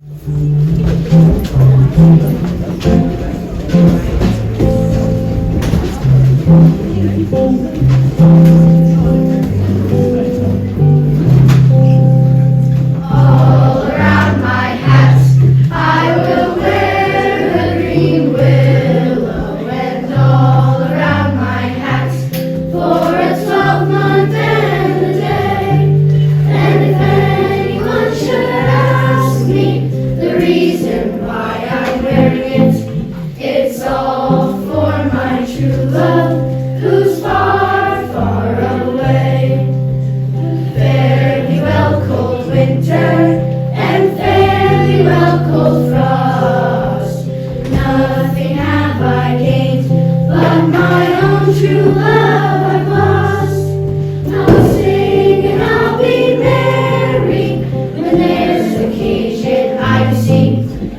All around my hat, I will wear the green willow, and all around my hat for a 12-month and a day. And if anyone should ask me the reason why I'm wearing it, it's all for my true love, who's far, far away. Fare thee well, cold winter, and fare thee well, cold frost. Nothing have I gained, but my own true love I've lost. I'll sing and I'll be merry when there's occasion I see.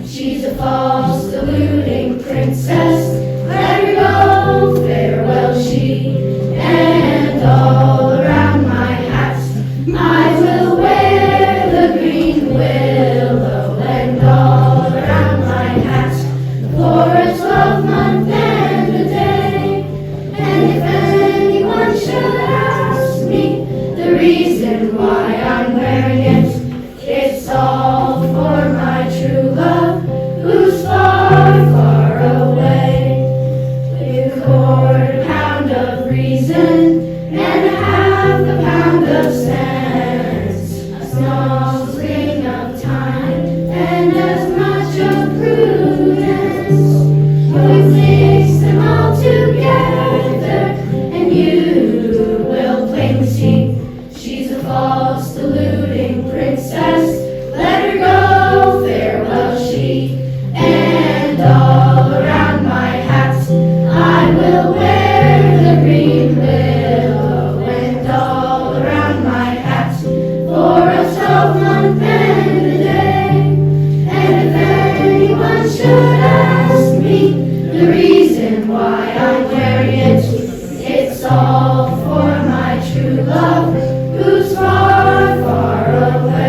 She's a false, deluding princess. Let her go, farewell she, and all around my hat I will wear the green willow, and all around my hat for a 12-month and a day. And if anyone should ask me the reason why I'm wearing it, it's all for my true love, who's far, far away. With a quarter pound of reason and a half a pound of sense, a small spring of time, and as much of prudence. We mix them all together, and you will plainly see she's a false, deluding princess. Let her go, farewell she, and all around my hat I will wear the green willow, and all around my hat for a 12-month and a day. And if anyone should ask me the reason why I'm wearing it, it's all for my true love, who's far, far away.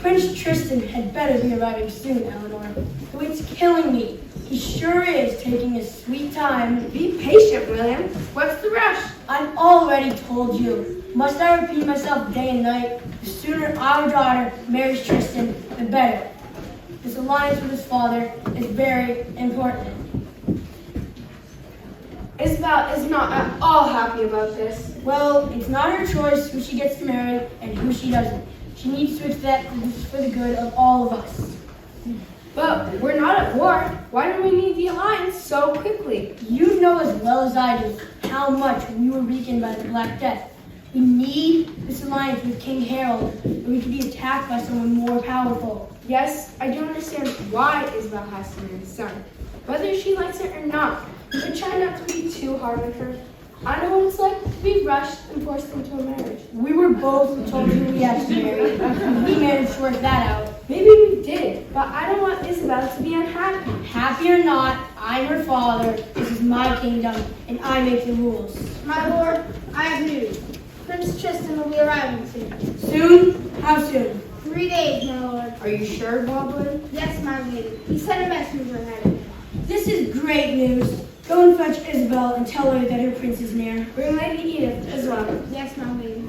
Prince Tristan had better be arriving soon, Eleanor. The weight's killing me. He sure is taking his sweet time. Be patient, William. What's the rush? I've already told you. Must I repeat myself day and night? The sooner our daughter marries Tristan, the better. This alliance with his father is very important. Isabel is not at all happy about this. Well, it's not her choice who she gets to marry and who she doesn't. She needs to accept this is for the good of all of us. But we're not at war. Why do we need the alliance so quickly? You know as well as I do how much we were weakened by the Black Death. We need this alliance with King Harold, or we could be attacked by someone more powerful. Yes, I do understand why Isabel has to marry his son. Whether she likes it or not, but try not to be too hard on her. I know what it's like to be rushed and forced into a marriage. We were both told who we had to marry. We managed to work that out. Maybe we did, but I don't want Isabel to be unhappy. Happy or not, I'm her father. This is my kingdom, and I make the rules. My lord, I have news. Prince Tristan will be arriving soon. Soon? How soon? 3 days, my lord. Are you sure, Boblin? Yes, my lady. He sent a messenger ahead of me. This is great news. Go and fetch Isabel and tell her that her prince is near. Bring Lady Edith as well. Yes, my lady.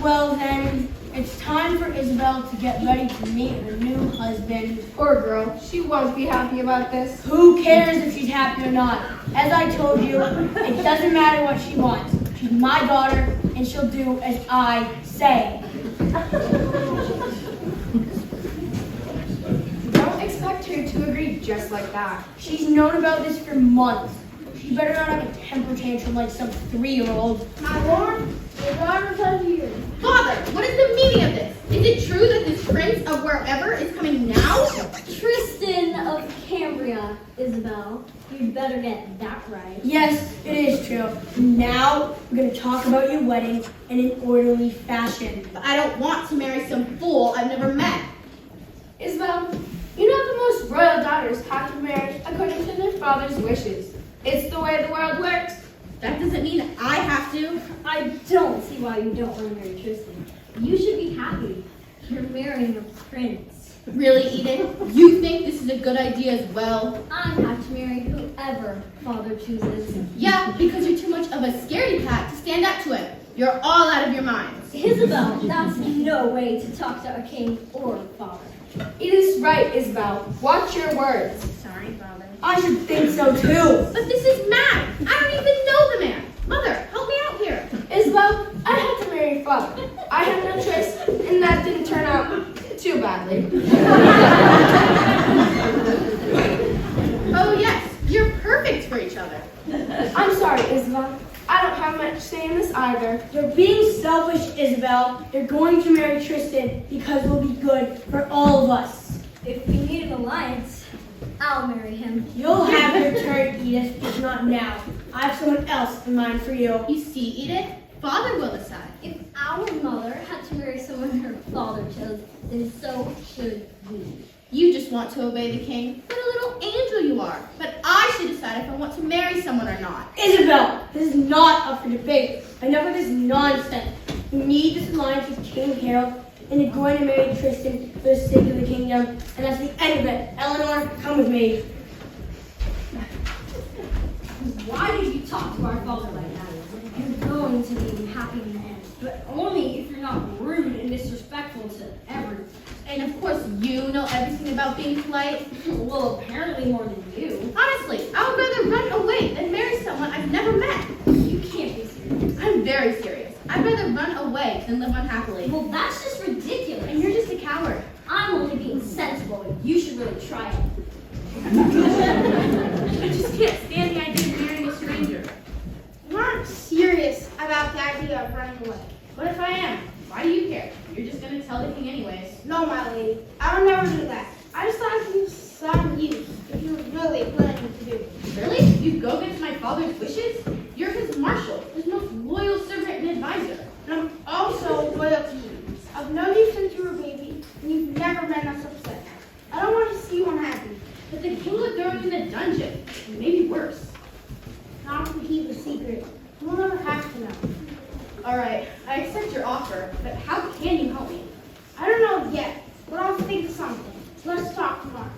Well then, it's time for Isabel to get ready to meet her new husband. Poor girl. She won't be happy about this. Who cares if she's happy or not? As I told you, it doesn't matter what she wants. She's my daughter, and she'll do as I say. Don't expect her to agree just like that. She's known about this for months. She better not have a temper tantrum like some 3-year-old. My lord, your daughters are here. Father, what is the meaning of this? Is it true that this prince of wherever is coming now? Tristan of Cambria, Isabel. You we'd better get that right. Yes, it is true. Now we're going to talk about your wedding in an orderly fashion. But I don't want to marry some fool I've never met. Isabel, you know the most royal daughters have to marry according to their father's wishes. It's the way the world works. That doesn't mean I have to. I don't see why you don't want to marry Tristan. You should be happy. You're marrying a prince. Really, Eden? You think this is a good idea as well? I have to marry whoever father chooses. Yeah, because you're too much of a scaredy cat to stand up to him. You're all out of your minds. Isabel, that's no way to talk to a king or a father. It is right, Isabel. Watch your words. Sorry, father. I should think so too. But this is mad. I don't even know the man. Mother, help me out here. Isabel, I had to marry your father. I had no choice, and that didn't turn out too badly. Oh yes, you're perfect for each other. I'm sorry, Isabel. I don't have much say in this either. You're being selfish, Isabel. You're going to marry Tristan because it will be good for all of us. If we need an alliance, I'll marry him. You'll have your turn, Edith, if not now. I have someone else in mind for you. You see, Edith? Father will decide. If our mother had to marry someone her father chose, then so should we. You just want to obey the king. What a little angel you are. But I should decide if I want to marry someone or not. Isabel, this is not up for debate. Enough of this nonsense. You need this alliance with King Harold, and you're going to marry Tristan for the sake of the kingdom, and that's the end of it. Eleanor, come with me. Why did you talk to our father like that? You're going to be happy in the end, but only if you're not rude and disrespectful to everyone. And of course, you know everything about being polite. Well, apparently more than you. Honestly, I would rather run away than marry someone I've never met. You can't be serious. I'm very serious. I'd rather run away than live unhappily. Well, that's just ridiculous. And you're just a coward. I'm only being sensible, and you should really try it. I just can't stand the idea of marrying a stranger. You aren't serious about the idea of running away. What if I am? Why do you care? You're just gonna tell the king anyways. No, my lady. I would never do that. I just thought it'd be some use if you were really planning to do it. Really? You'd go against my father's wishes? You're his marshal, his most loyal servant and advisor. And I'm also loyal to you. I've known you since you were a baby, and you've never been us upset. I don't want to see you unhappy. But the king would throw you in a dungeon, and maybe worse. Not to keep a secret. You'll never have to know. Alright, I accept your offer, but how can you help me? I don't know yet, but I'll think of something. Let's talk tomorrow.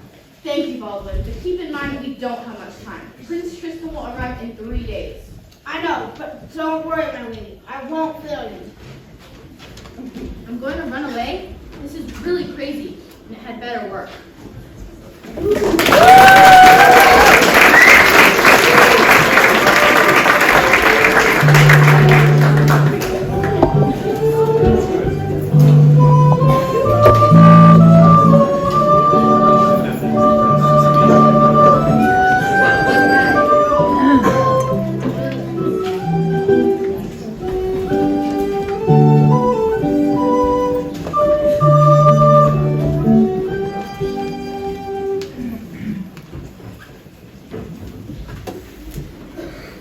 Thank you, Baldwin, but keep in mind we don't have much time. Prince Tristan will arrive in 3 days. I know, but don't worry, my lady. I won't fail you. I'm going to run away? This is really crazy, and it had better work.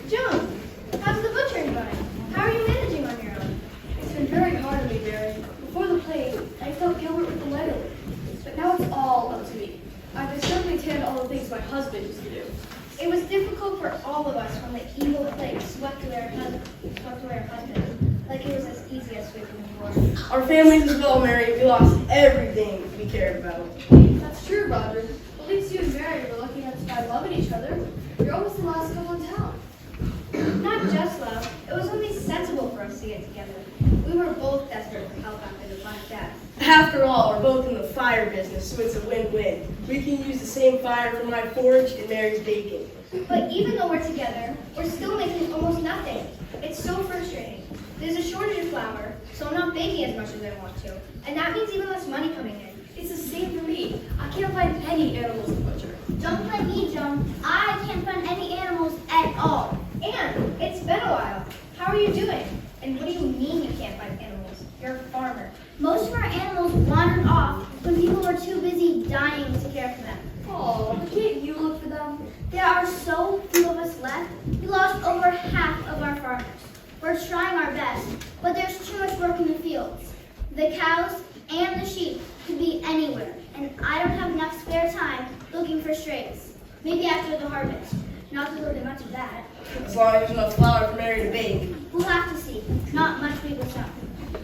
Joan, how's the butchering going? How are you managing on your own? It's been very hard on me, Mary. Before the plague, I felt Gilbert with the letter. But now it's all up to me. I can certainly tend all the things my husband used to do. It was difficult for all of us when the evil plague swept away our husband, like it was as easy as sweeping the floor. Our families as well, Mary. We lost everything we cared about. That's true, Roger. At least you and Mary were lucky enough to find love in each other. You're almost the last couple in town. Not just love, it was only sensible for us to get together. We were both desperate for help after the Black Death. After all, we're both in the fire business, so it's a win-win. We can use the same fire for my forge and Mary's baking. But even though we're together, we're still making almost nothing. It's so frustrating. There's a shortage of flour, so I'm not baking as much as I want to. And that means even less money coming in. It's the same for me. I can't find any animals to butcher. Don't blame me, Joan. I can't find any animals at all. And it's been a while. How are you doing? And what do you mean you can't find animals? You're a farmer. Most of our animals wandered off when people were too busy dying to care for them. Oh, can't you look for them? They There are so few of us left. We lost over half of our farmers. We're trying our best, but there's too much work in the fields. The cows and the sheep could be anywhere, and I don't have enough spare time looking for strays. Maybe after the harvest. Not that we'll get much of that. As long as there's enough flour for Mary to bake. We'll have to see. Not much we will know.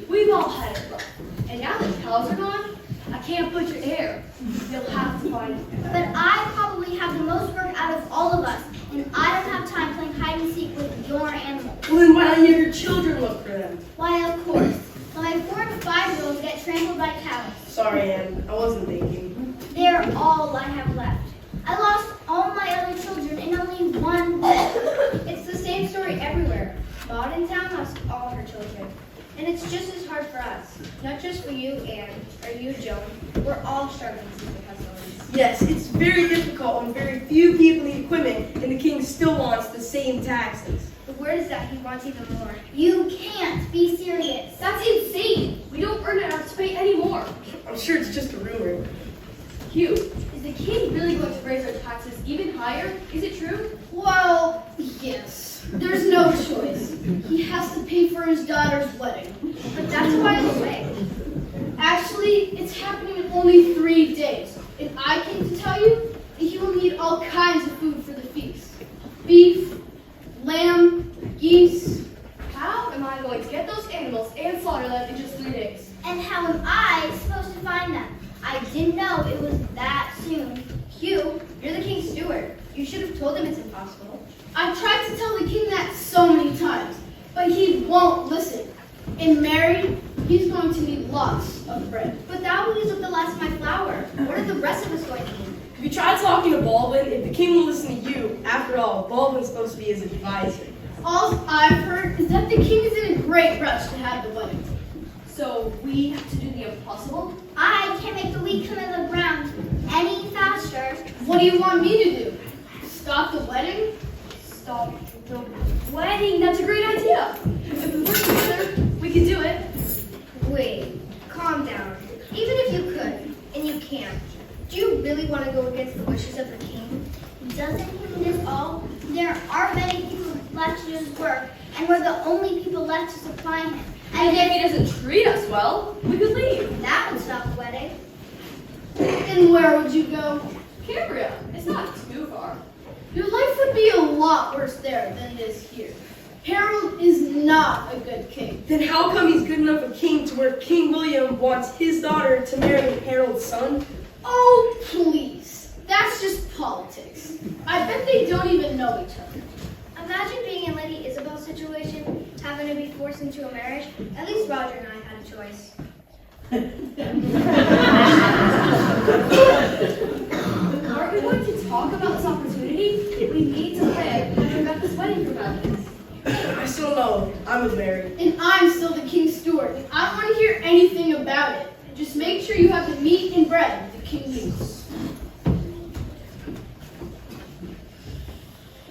We've all had it rough. And now that the cows are gone, I can't put your hair. You'll have to find it. But I probably have the most work out of all of us, and I don't have time playing hide and seek with your animals. Well, then why don't you have your children look for them? Why, of course. My 4 and 5-year-olds get trampled by cows. Sorry, Anne. I wasn't thinking. They're all I have left. I lost all my other children in only one day. It's the same story everywhere. Maud in town lost all her children. And it's just as hard for us. Not just for you, Anne, or you, Joan. We're all struggling since the pestilence. Yes, it's very difficult when very few people need equipment and the king still wants the same taxes. The word is that he wants even more. You can't be serious. That's insane. We don't earn enough to pay anymore. I'm sure it's just a rumor. Hugh, is the king really going to raise our taxes even higher? Is it true? Well, yes. There's no choice. He has to pay for his daughter's wedding. But that's a while away. Actually, it's happening in only 3 days. And I came to tell you that he will need all kinds of food for the feast. Beef, lamb, geese. How am I going to get those animals and slaughter them in just 3 days? And how am I supposed to find them? I didn't know it was that soon. Hugh, you're the king's steward. You should have told him it's impossible. I've tried to tell the king that so many times, but he won't listen. And Mary, he's going to need lots of bread. But that will use up the last of my flour. What are the rest of us going to eat? Have you tried talking to Baldwin? If the king will listen to you, after all, Baldwin's supposed to be his advisor. All I've heard is that the king is in a great rush to have the wedding. So we have to do the impossible? I can't make the wheat come in the ground any faster. What do you want me to do? Stop the wedding? Stop the wedding. That's a great idea. If we work together, we can do it. Wait, calm down. Even if you could, and you can't, do you really want to go against the wishes of the king? Doesn't he mean this all? There aren't many people left to do his work, and we're the only people left to supply him. And if he doesn't treat us well, we could leave. That would stop the wedding. And where would you go? Cambria. It's not too far. Your life would be a lot worse there than it is here. Harold is not a good king. Then how come he's good enough a king to where King William wants his daughter to marry Harold's son? Oh, please. That's just politics. I bet they don't even know each other. Imagine being in Lady Isabel's situation, having to be forced into a marriage. At least Roger and I had a choice. Aren't we going to talk about this opportunity? We need to plan and prevent this wedding from happening. I still know. I'm with Mary. And I'm still the king's steward. And I don't want to hear anything about it. Just make sure you have the meat and bread the king needs.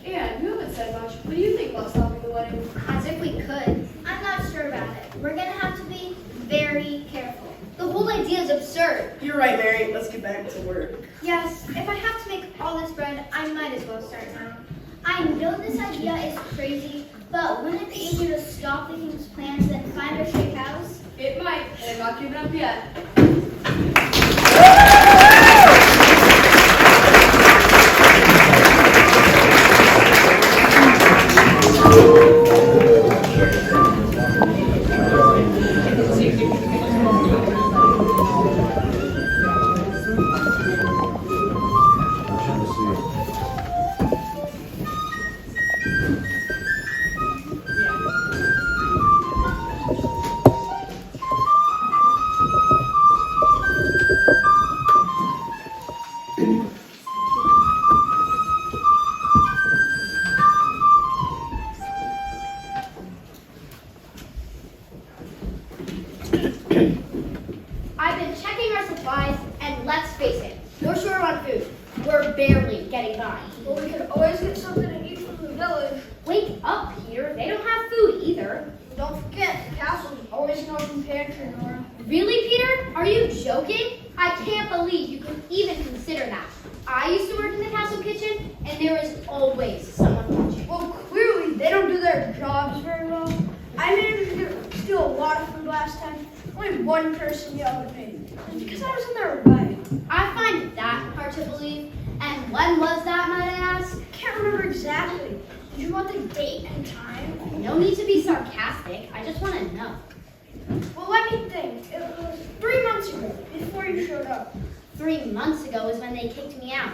And you haven't said much. What do you think about stopping the wedding? As if we could. I'm not sure about it. We're gonna have to be very careful. The whole idea is absurd. You're right, Mary. Let's get back to work. Yes, if I have to make all this bread, I might as well start now. I know this idea is crazy, but wouldn't it be easier to stop the king's plans than find our stray cows? It might, and I'm not giving up yet. I've been checking our supplies, and let's face it, we're short on food. We're barely getting by. Well, we could always get something to eat from the village. Wake up, Peter. They don't have food either. Don't forget, the castle's always an open pantry, Nora. Really, Peter? Are you joking? I can't believe you could even consider that. I used to work in the castle kitchen, and there is always someone watching. Well, clearly they don't do their jobs very well. I managed to steal a lot of food last time. Only one person yelled at me. It's because I was in their way. I find that hard to believe. And when was that, might I ask? Can't remember exactly. Did you want the date and time? No need to be sarcastic. I just want to know. Well, let me think. It was 3 months ago, before you showed up. 3 months ago is when they kicked me out.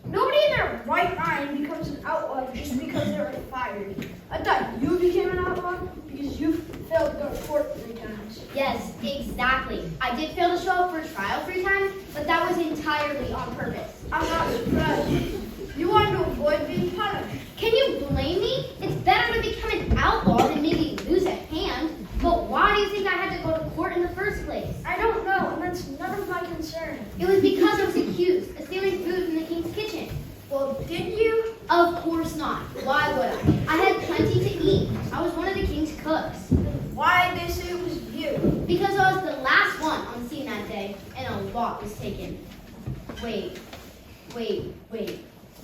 Nobody in their right mind becomes an outlaw just because they were fired. I thought you became an outlaw because you failed to go to court 3 times. Yes, exactly. I did fail to show up for trial 3 times, but that was entirely on purpose. I'm not surprised. You wanted to avoid being punished. Can you blame me? It's better to become an outlaw than maybe lose a hand. But why do you think I had to go to court in the first place? I don't know, and that's none of my concern. It was because I was accused of stealing food from the king's kitchen. Well, did you? Of course not. Why would I? I had plenty to eat. I was one of the king's cooks. Why did they say it was you? Because I was the last one on the scene that day, and a lot was taken. Wait.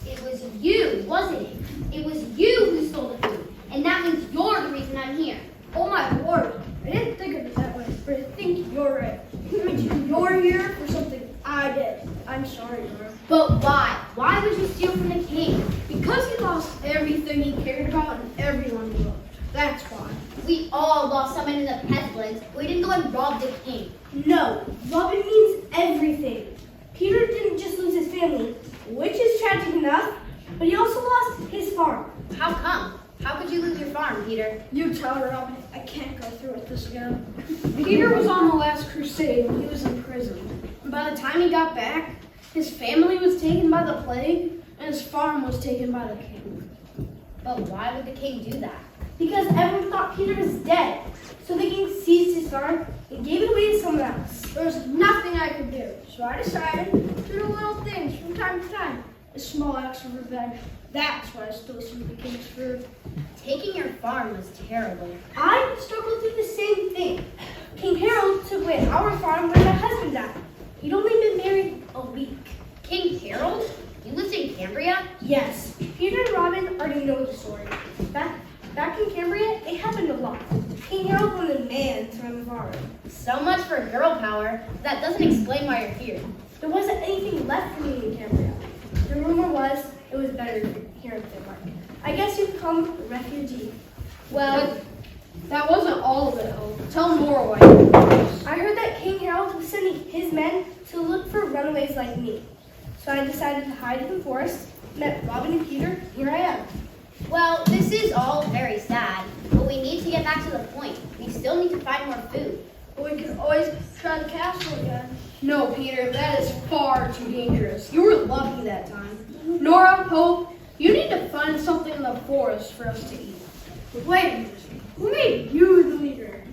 It was you, wasn't it? It was you who stole the food, and that means you're the reason I'm here. Oh my lord, I didn't think of it that way, but I think you're right. It means you're here for something I did. I'm sorry, Nora. But why? Why would you steal from the king? Because he lost everything he cared about and everyone he loved. That's why. We all lost someone in the pestilence. We didn't go and rob the king. No, Robin means everything. Peter didn't just lose his family, which is tragic enough, but he also lost his farm. How come? How could you lose your farm, Peter? You tell her, Robin. I can't go through with this again. Peter was on the last crusade when he was in prison. And by the time he got back, his family was taken by the plague, and his farm was taken by the king. But why would the king do that? Because everyone thought Peter was dead. So the king seized his farm and gave it away to someone else. There was nothing I could do, so I decided to do little things from time to time. A small acts of revenge. That's why I stole some of the king's food. Taking your farm was terrible. I struggled with the same thing. King Harold took away our farm when my husband died. He'd only been married a week. King Harold? You lived in Cambria? Yes, Peter and Robin already know the story. Back in Cambria, it happened a lot. King Harold wanted a man to run the farm. So much for girl power. That doesn't explain why you're here. There wasn't anything left for me in Cambria. The rumor was it was better here in Denmark. I guess you could call me a refugee. Well, that wasn't all of it, Hope. Tell more why you I heard that King Harold was sending his men to look for runaways like me. So I decided to hide in the forest, met Robin and Peter, here I am. Well, this is all very sad, but we need to get back to the point. We still need to find more food. But we can always try the castle again. No, Peter, that is far too dangerous. You were lucky that time. Nora, Hope, you need to find something in the forest for us to eat. Wait a minute. Who made you the leader?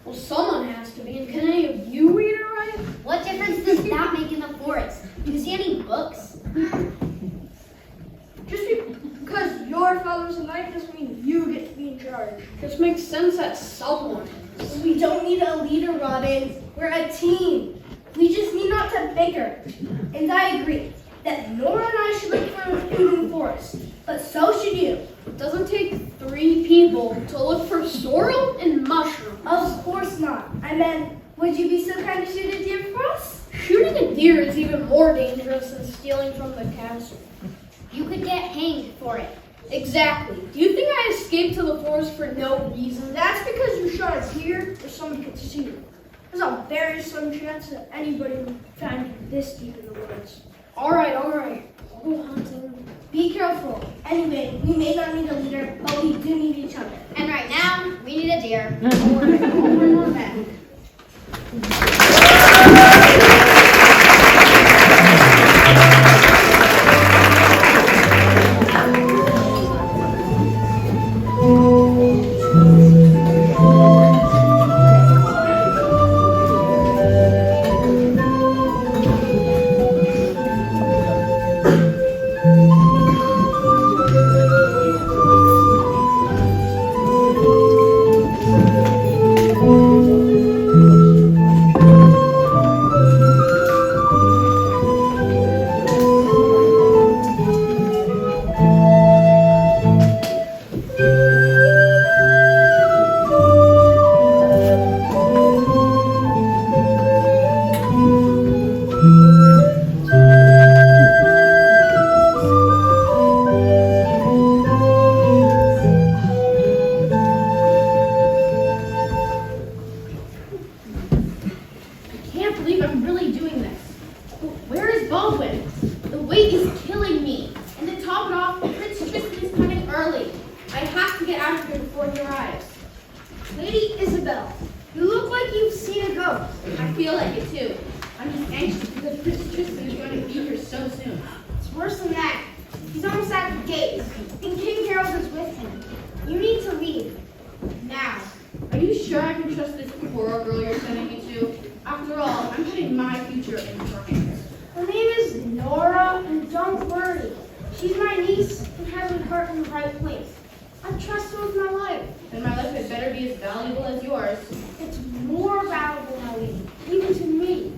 Well, someone has to be, and can any of you read or write? What difference does that make in the forest? Do you see any books? Just because your father's a knight doesn't mean you get to be in charge. This makes sense that someone is. We don't need a leader, Robin. We're a team. We just need not to bicker. And I agree that Nora and I should look for food in the forest. But so should you. It doesn't take 3 people to look for sorrel and mushrooms. Of course not. I meant, would you be so kind to shoot a deer for us? Shooting a deer is even more dangerous than stealing from the castle. You could get hanged for it. Exactly. Do you think I escaped to the forest for no reason? That's because you shot a deer or someone could see you. There's a very slim chance that anybody would find you this deep in the woods. All right. I'll go hunting. Be careful. Anyway, we may not need a leader, but we do need each other. And right now, we need a deer. Or men. believe I'm really doing this. But where is Baldwin? The wait is killing me. And to top it off, Prince Tristan is coming early. I have to get out of here before he arrives. Lady Isabel, you look like you've seen a ghost. I feel like it too. I'm just anxious because Prince Tristan is going to be here so soon. It's worse than that. He's almost at the gates, and King Harold is with him. You need to leave. Now. Are you sure I can trust this poor girl you're sending me to? After all, I'm putting my future in her hands. Her name is Nora, and don't worry. She's my niece and has her heart in the right place. I trust her with my life. Then my life had better be as valuable as yours. It's more valuable now, lady, even to me.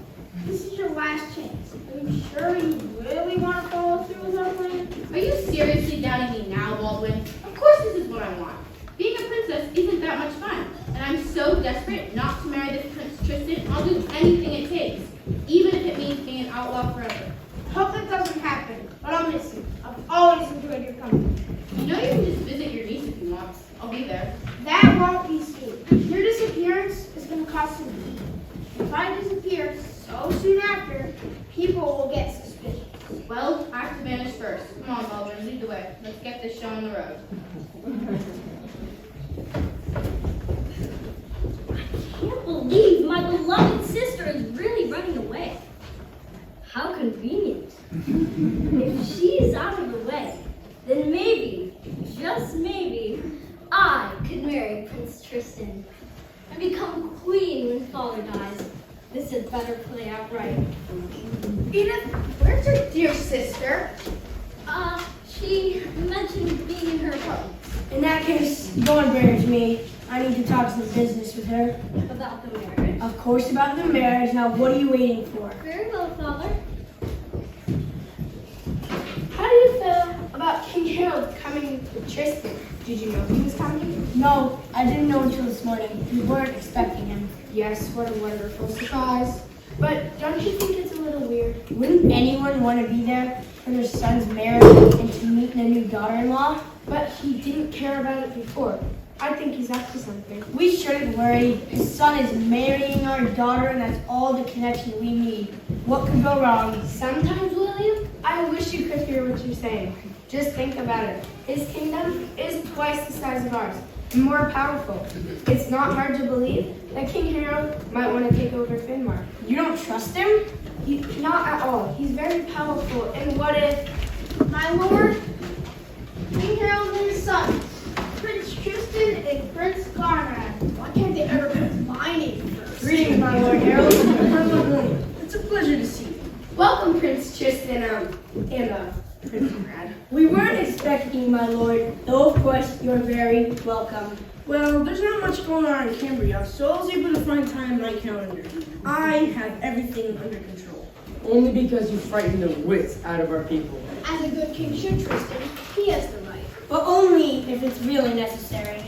This is your last chance. Are you sure you really want to follow through with our plan? Are you seriously doubting me now, Baldwin? Of course this is what I want. Being a princess isn't that much fun. And I'm so desperate not to marry this Prince Tristan, I'll do anything it takes. Even if it means being an outlaw forever. Hope that doesn't happen, but I'll miss you. I've always enjoyed your company. You know you can just visit your niece if you want. I'll be there. That won't be soon. Your disappearance is going to cost me. If I disappear so soon after, people will get suspicious. Well, I have to vanish first. Come on, Baldwin, lead the way. Let's get this show on the road. I can't believe my beloved sister is really running away. How convenient. If she's out of the way, then maybe, just maybe, I could marry Prince Tristan and become queen when father dies. This had better play out right. Edith, where's your dear sister? She mentioned being in her apartment. In that case, go and bring her to me. I need to talk some business with her. About the marriage. Of course, about the marriage. Now, what are you waiting for? Very well, father. How do you feel about King Harold coming with Tristan? Did you know he was coming? No, I didn't know until this morning. We weren't expecting him. Yes, what a wonderful surprise. But don't you think it's a little weird? Wouldn't anyone want to be there for their son's marriage and to meet their new daughter-in-law? But he didn't care about it before. I think he's up to something. We shouldn't worry. His son is marrying our daughter, and that's all the connection we need. What could go wrong? Sometimes, William, I wish you could hear what you're saying. Just think about it. His kingdom is twice the size of ours, and more powerful. It's not hard to believe that King Harold might want to take over Finnmark. You don't trust him? Not at all. He's very powerful. And what if, My lord, King Harold and his sons, Prince Tristan and Prince Conrad. Why can't they ever put my name first? Greetings, my Lord Harold. Colonel William. It's a pleasure to see you. Welcome, Prince Tristan, and Prince Conrad. We weren't expecting you, my lord, though of course you're very welcome. Well, there's not much going on in Cambria, so I was able to find time in my calendar. I have everything under control. Only because you frightened the wits out of our people. As a good king should, Tristan, he has the right. But only if it's really necessary.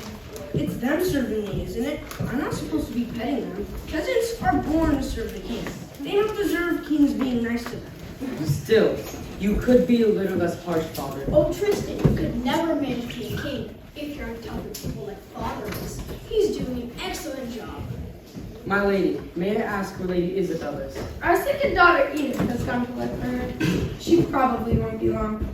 It's them serving me, isn't it? I'm not supposed to be petting them. Peasants are born to serve the king. They don't deserve kings being nice to them. Still, you could be a little less harsh, father. Oh, Tristan, you could never manage to be a king if you're on top of people like Father is. He's doing an excellent job. My lady, may I ask where Lady Isabel is? our second daughter Edith has gone to look for her. She probably won't be long.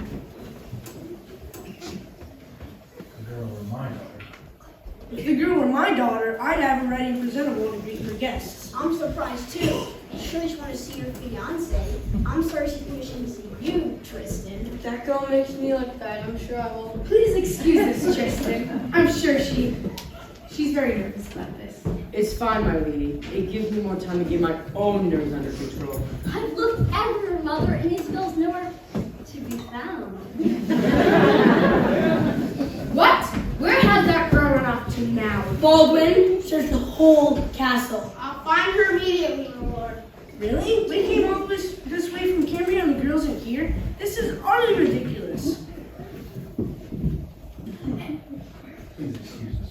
If the girl were my daughter, I'd have her ready and presentable to greet her guests. I'm surprised too. I'm sure she want to see your fiance. I'm sorry she's wishing to see you, Tristan. If that girl makes me look bad, I'm sure I will. Please excuse us, Tristan. I'm sure she's very nervous about this. It's fine, my lady. It gives me more time to get my own nerves under control. I've looked everywhere, mother, and Isabel's nowhere to be found. What? Where has that girl run off to now? Baldwin, search the whole castle. I'll find her immediately, my lord. Really? We came all this way from Cambria and the girls in here? This is utterly ridiculous.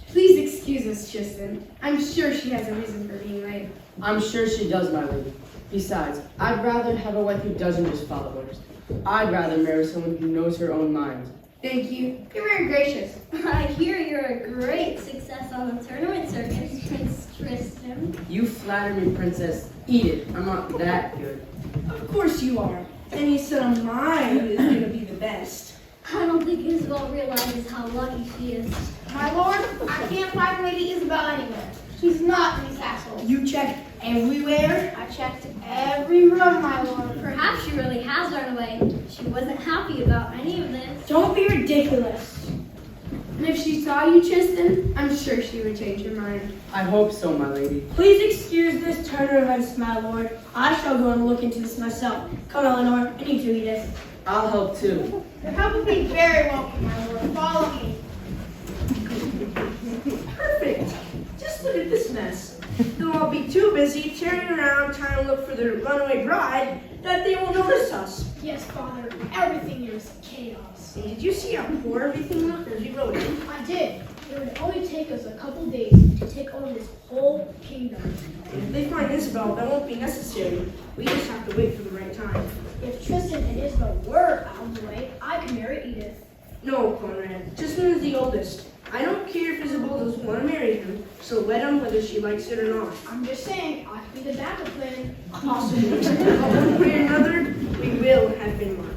Please excuse us, Tristan. I'm sure she has a reason for being late. I'm sure she does, my lady. Besides, I'd rather have a wife who doesn't just follow orders. I'd rather marry someone who knows her own mind. Thank you. You're very gracious. I hear you're a great success on the tournament circuit, Prince Tristan. You flatter me, princess. Eat it. I'm not that good. Of course you are. Any son of mine is gonna be the best. I don't think Isabel realizes how lucky she is. My lord, I can't find Lady Isabel anywhere. She's not in the castle. You checked everywhere? I checked every room, my lord. Perhaps she really has run away. She wasn't happy about any of this. Don't be ridiculous. And if she saw you, Tristan, I'm sure she would change her mind. I hope so, my lady. Please excuse this turn of events, my lord. I shall go and look into this myself. Come, Eleanor, and you too, Edith. I'll help too. Your help will be very welcome, my lord. Follow me. Perfect. Just look at this mess. They'll all be too busy tearing around trying to look for their runaway bride that they won't notice us. Yes, Father, everything here is chaos. And did you see how poor everything looked as we rode in? I did. It would only take us a couple days to take over this whole kingdom. And if they find Isabel, that won't be necessary. We just have to wait for the right time. If Tristan and Isabel were out of the way, I could marry Edith. No, Conrad. Tristan is the oldest. I don't care if Isabel doesn't want to marry him, so let him whether she likes it or not. I'm just saying, I could be the backup plan. Possibly. But one way or another, we will have been marked.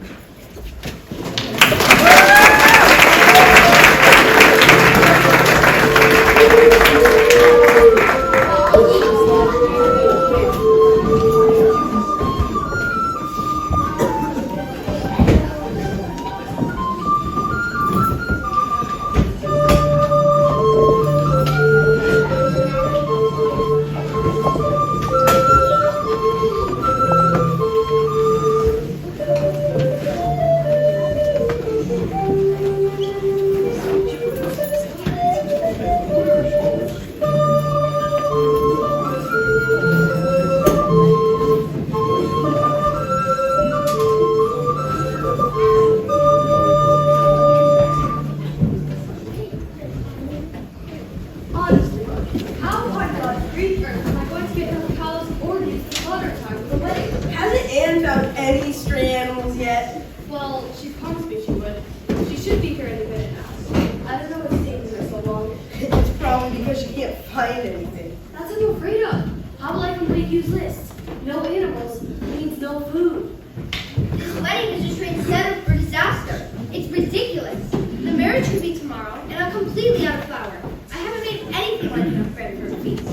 Honestly, how on God's green earth am I going to get enough cows or use the slaughter time for the wedding? Hasn't Anne found any stray animals yet? Well, she promised me she would. She should be here any minute now. I don't know what's taking her so long. It's probably because she can't find anything. That's what I'm afraid of. How will I complete use list? No animals means no food. This wedding is just being set up for disaster. It's ridiculous. The marriage could be tomorrow, and I'm completely out of flour. I haven't made anything like enough bread for a feast.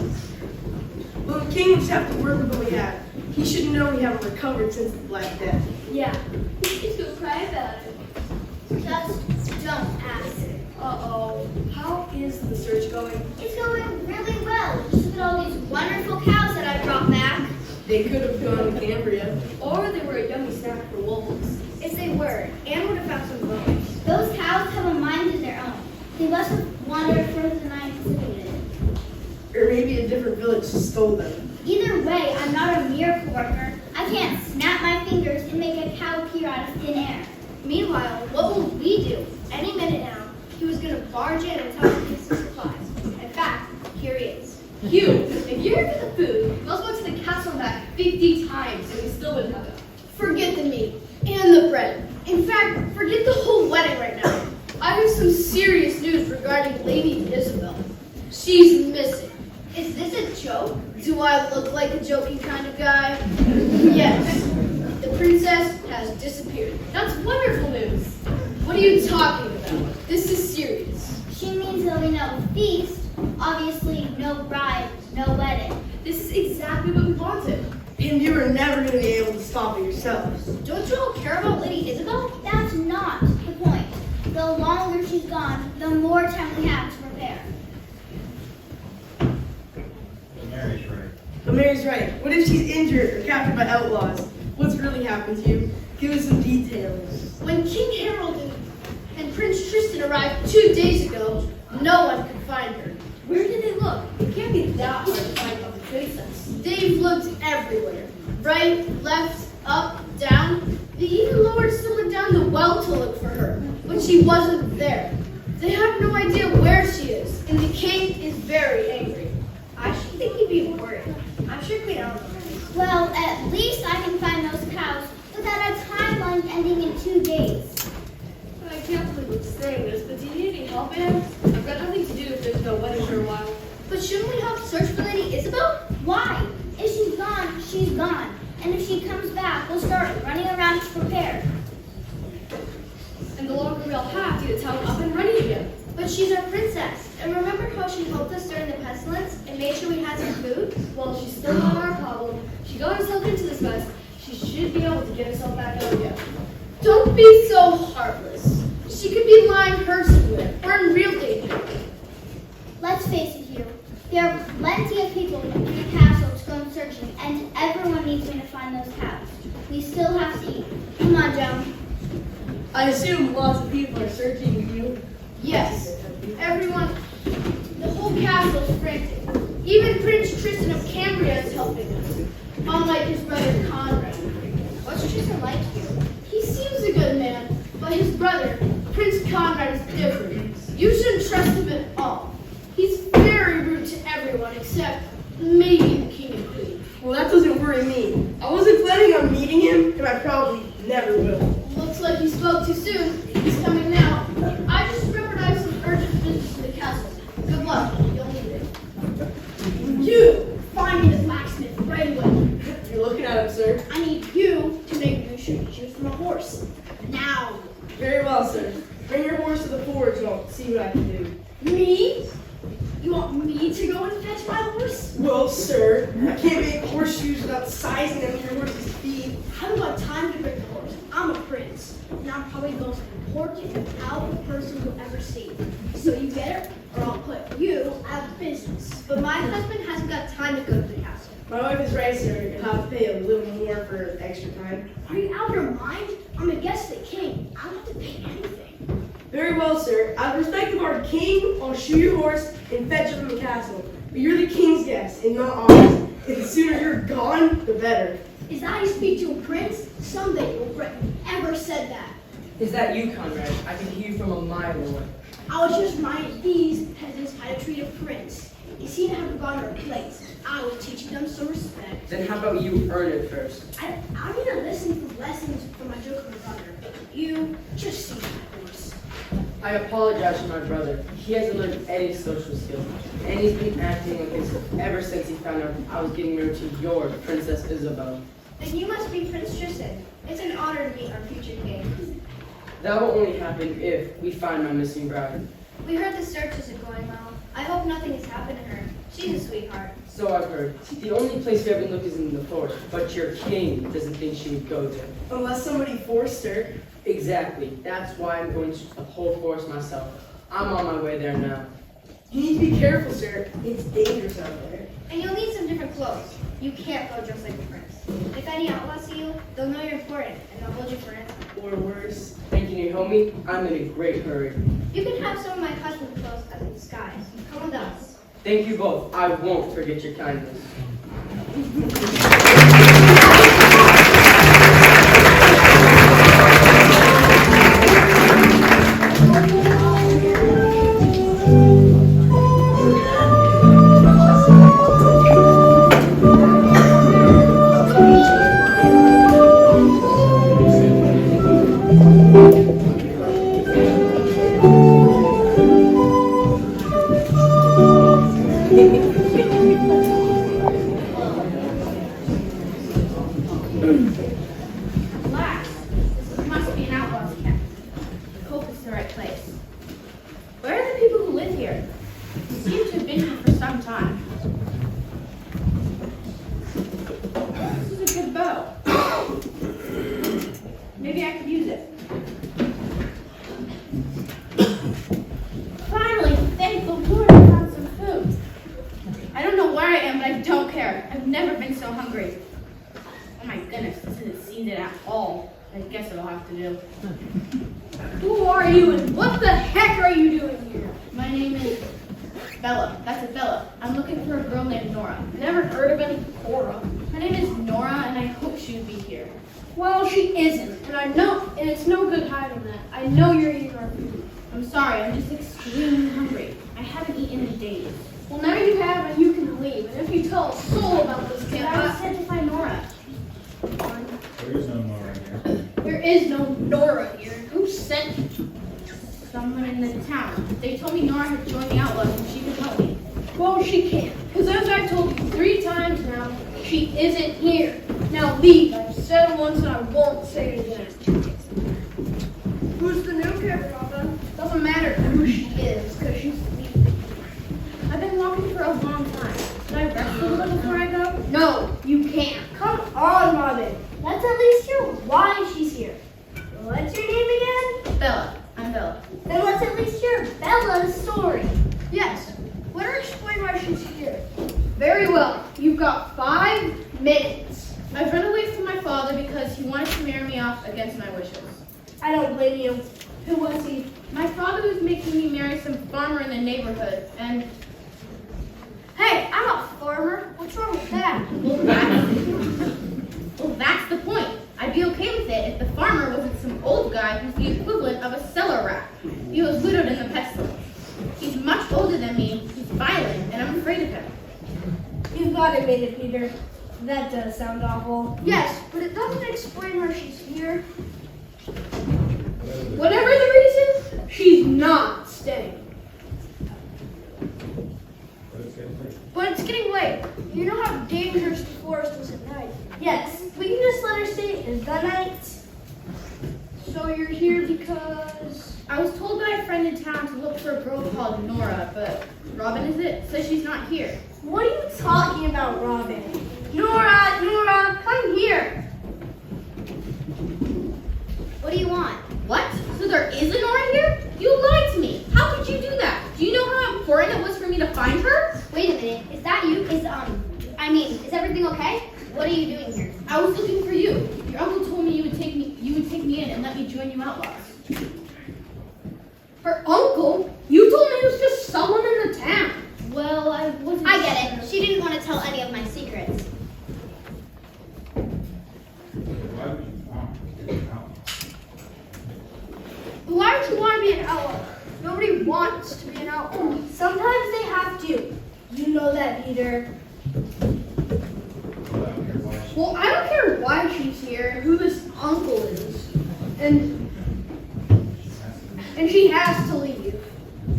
Well, the king will just have to work with what we have. He should know we haven't recovered since the Black Death. Yeah. He's gonna cry about it. Just don't ask. Uh-oh. How is the search going? It's going really well. Just look at all these wonderful cows that I brought back. They could have gone to Cambria. Or they were a yummy snack for wolves. If they were, Anne would have found some bones. Those cows have a mind of their own. They must have wandered further than I anticipated. Or maybe a different village stole them. Either way, I'm not a miracle worker. I can't snap my fingers and make a cow appear out of thin air. Meanwhile, what will we do? Any minute now, he was going to barge in and tell us his supplies. In fact, here he is. Hugh, if you're here for the food, you must go to the castle and back 50 times and we still wouldn't have it. Forget the meat and the bread. In fact, forget the whole wedding right now. I have some serious news regarding Lady Isabel. She's missing. Is this a joke? Do I look like a joking kind of guy? Yes. The princess has disappeared. That's wonderful news. What are you talking about? This is serious. She means there'll be no feast. Obviously, no bride, no wedding. This is exactly what we wanted. And you were never going to be able to stop it yourselves. Don't you all care about Lady Isabel? That's not the point. The longer she's gone, the more time we have to prepare. Mary's right. But Mary's right. What if she's injured or captured by outlaws? What's really happened to you? Give us some details. When King Harold and Prince Tristan arrived 2 days ago, no one could find her. Where did they look? It can't be that hard to find the princess. They've looked everywhere. Right, left, up, down. They even lowered someone down the well to look for her, but she wasn't there. They have no idea where she is, and the king is very angry. I should think he'd be worried. I'm sure Queen Eleanor is. Well, at least I can find those cows without a timeline ending in 2 days. I can't believe I'm saying this, but do you need any help, Anne? I've got nothing to do if there's no wedding for a while. But shouldn't we help search for Lady Isabel? Why? If she's gone, gone, she's gone. And if she comes back, we'll start running around to prepare. And the longer we'll have to get Town up and running again. But she's our princess. And remember how she helped us during the pestilence and made sure we had some food? Well, she's still not our problem. She got herself into this mess. She should be able to get herself back out again. Don't be so heartless. She could be lying personally. We're in real danger. Let's face it, Hugh. There are plenty of people in the castle to go searching, and everyone needs me to find those cows. We still have to eat. Come on, Joan. I assume lots of people are searching you. Yes, everyone, the whole castle's frantic. Even Prince Tristan of Cambria is helping us, unlike his brother Conrad. What's Tristan like, Hugh? He seems a good man, but his brother, Prince Conrad, is different. You shouldn't trust him at all. He's very rude to everyone except maybe the king and queen. Well, that doesn't worry me. I wasn't planning on meeting him, and I probably never will. Looks like you spoke too soon. He's coming now. I just remembered I have some urgent business in the castle. Good luck. You'll need it. You find me the blacksmith right away. You're looking at him, sir. I need you to make me shoes from a horse. Now. Very well, sir. Bring your horse to the forge and I'll see what I can do. Me? You want me to go and fetch my horse? Well, sir, I can't make horseshoes without sizing them to your horse's feet. I haven't got time to break the horse. I'm a prince, and I'm probably the most important and powerful person you'll ever see. So you get it, or I'll put you out of business. But my husband hasn't got time to go to the castle. My wife is right, sir. You'll have to pay a little more for extra time. Are you out of your mind? I'm a guest of the king. I don't have to pay anything. Very well, sir. Out of respect of our king, I'll shoe your horse and fetch it from the castle. But you're the king's guest and not ours. And the sooner you're gone, the better. Is that how you speak to a prince? Someday you'll regret you ever said that. Is that you, Conrad? I can hear you from a mile away. I was just reminding these peasants how to treat a prince. You seem to have forgotten our place. I was teaching them some respect. Then how about you earn it first? I need to listen for lessons from my joker brother. You just see my horse. I apologize to my brother. He hasn't learned any social skills, and he's been acting like this ever since he found out I was getting married to your Princess Isabel. Then you must be Prince Tristan. It's an honor to meet our future king. That will only happen if we find my missing bride. We heard the search isn't going well. I hope nothing has happened to her. She's a sweetheart. So I've heard. The only place we haven't looked is in the forest, but your king doesn't think she would go there. Unless somebody forced her. Exactly. That's why I'm going to the whole forest myself. I'm on my way there now. You need to be careful, sir. It's dangerous out there. And you'll need some different clothes. You can't go dressed like a prince. If any outlaws see you, they'll know you're important, and they'll hold you for ransom. Or worse. Thinking you help me? I'm in a great hurry. You can have some of my husband's clothes as a disguise. Come with us. Thank you both. I won't forget your kindness. Alas, this must be an outlaw's camp. I hope it's the right place. Where are the people who live here? They seem to have been here for some time. This is a good bow. Maybe I could use it. Finally, thank the Lord I found some food. I don't know where I am, but I don't care. I've never been so hungry. Oh my goodness, this isn't seasoned at all. I guess what I'll have to do. Who are you and what the heck are you doing here? My name is Bella. That's a Bella. I'm looking for a girl named Nora. Never heard of any Cora. Her name is Nora, and I hope she would be here. Well, she isn't, and I know, and it's no good hiding that. I know you're eating our food. I'm sorry, I'm just extremely hungry. I haven't eaten in days. Well, now you have, and you can leave. And if you tell a soul about this But camp, I was sent to find Nora. There is no more in here. there is no Nora here. Who sent you? Someone in the town. They told me Nora had joined the outlaws and she could help me. Well, she can't, because as I've told you 3 times now, She isn't here. Now leave. I've said it once and I won't say it again. Who's the new kid, Robin? Doesn't matter who she is, because she's leaving. I've been walking for a long time. Can I rest a little before I go? No, you can't. Come on, Robin. Let's at least hear why she's here. What's your name again? Bella. I'm Bella. Then let's at least hear Bella's story. Yes. Let her explain why she's here. Very well. You've got 5 minutes. I've run away from my father because he wanted to marry me off against my wishes. I don't blame you. Who was he? My father was making me marry some farmer in the neighborhood, and Hey, I'm a farmer. What's wrong with that? Well, that's the point. I'd be okay with it if the farmer wasn't some old guy who's the equivalent of a cellar rat. He was widowed in the pestilence. He's much older than me, he's violent, and I'm afraid of him. You've got to admit it, Peter. That does sound awful. yes, but it doesn't explain why she's here. Whatever the reason, she's not staying. But it's getting late. You know how dangerous the forest is at night. Yes, we can just let her stay in the night. So you're here because I was told by a friend in town to look for a girl called Nora, but Robin is it? Says she's not here. What are you talking about, Robin? Nora, come here. What do you want? What? So there is a Nora here? You lied to me. How could you do that? Do you know how important it was for me to find her? Wait a minute. Is that you? Is everything okay? What are you doing here? I was looking for you. Your uncle told me you would take me in and let me join you outlaws. her uncle. You told me it was just someone in the town. Well, I wasn't. I get it. She didn't want to tell any of my secrets. Why would you want to get out? Why would you want to be an outlaw? Nobody wants to be an outlaw. Sometimes they have to. You know that, Peter. Well, I don't care why she's here and who this uncle is. And she has to leave.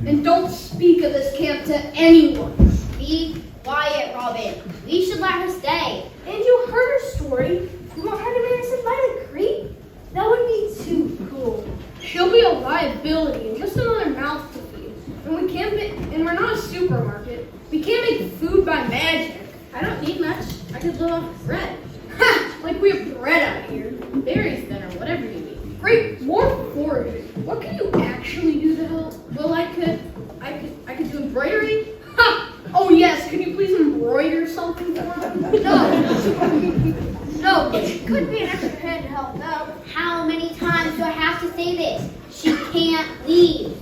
And don't speak of this camp to anyone. Be quiet, Robin. We should let her stay. And you heard her story. You want her to marry some violent creep? That would be too cool. She'll be a liability and just another mouth to feed. And we're not a supermarket. We can't make food by magic. I don't need much. I could live off of bread. Ha! Like we have bread out here. Berries then, or whatever you need. Great, more foraging. What can you actually do to help? Well, I could do embroidery. Ha! Oh yes, could you please embroider something for me? No, but she could be an extra hand to help out. How many times do I have to say this? She can't leave.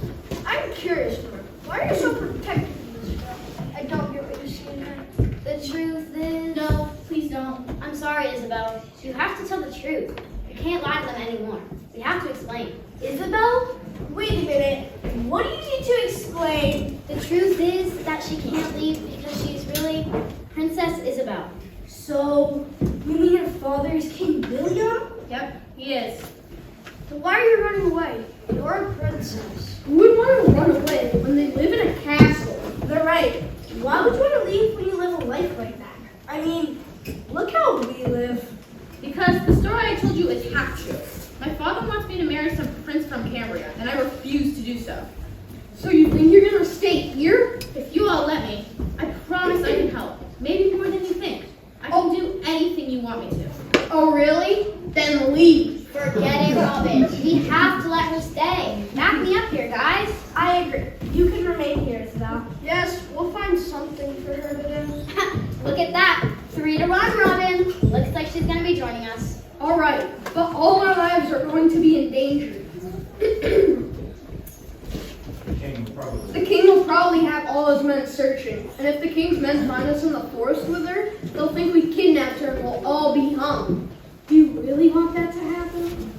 I'm curious, Nora. Why are you so protective of this girl? I don't get what you're saying there. The truth is... No, please don't. I'm sorry, Isabel. You have to tell the truth. You can't lie to them anymore. We have to explain. Isabel? Wait a minute. What do you need to explain? The truth is that she can't leave because she's really Princess Isabel. So, you mean your father is King William? Yep, he is. So why are you running away? You're a princess. Who would want to run away when they live in a castle? They're right. Why would you want to leave when you live a life like that? I mean, look how we live. Because the story I told you is half true. My father wants me to marry some prince from Cambria, and I refuse to do so. So you think you're gonna stay here? If you all let me, I promise I can help. Maybe more than you think. I can do anything you want me to. Oh really? Then leave. Forget it, Robin. We have to let her stay. Back me up here, guys. I agree. You can remain here, Isabel. Yes, we'll find something for her to do. Look at that. 3 to 1, Robin. Looks like she's going to be joining us. All right, but all our lives are going to be in danger. The king will probably have all his men searching, and if the king's men find us in the forest with her, they'll think we kidnapped her and we'll all be hung. Do you really want that to happen?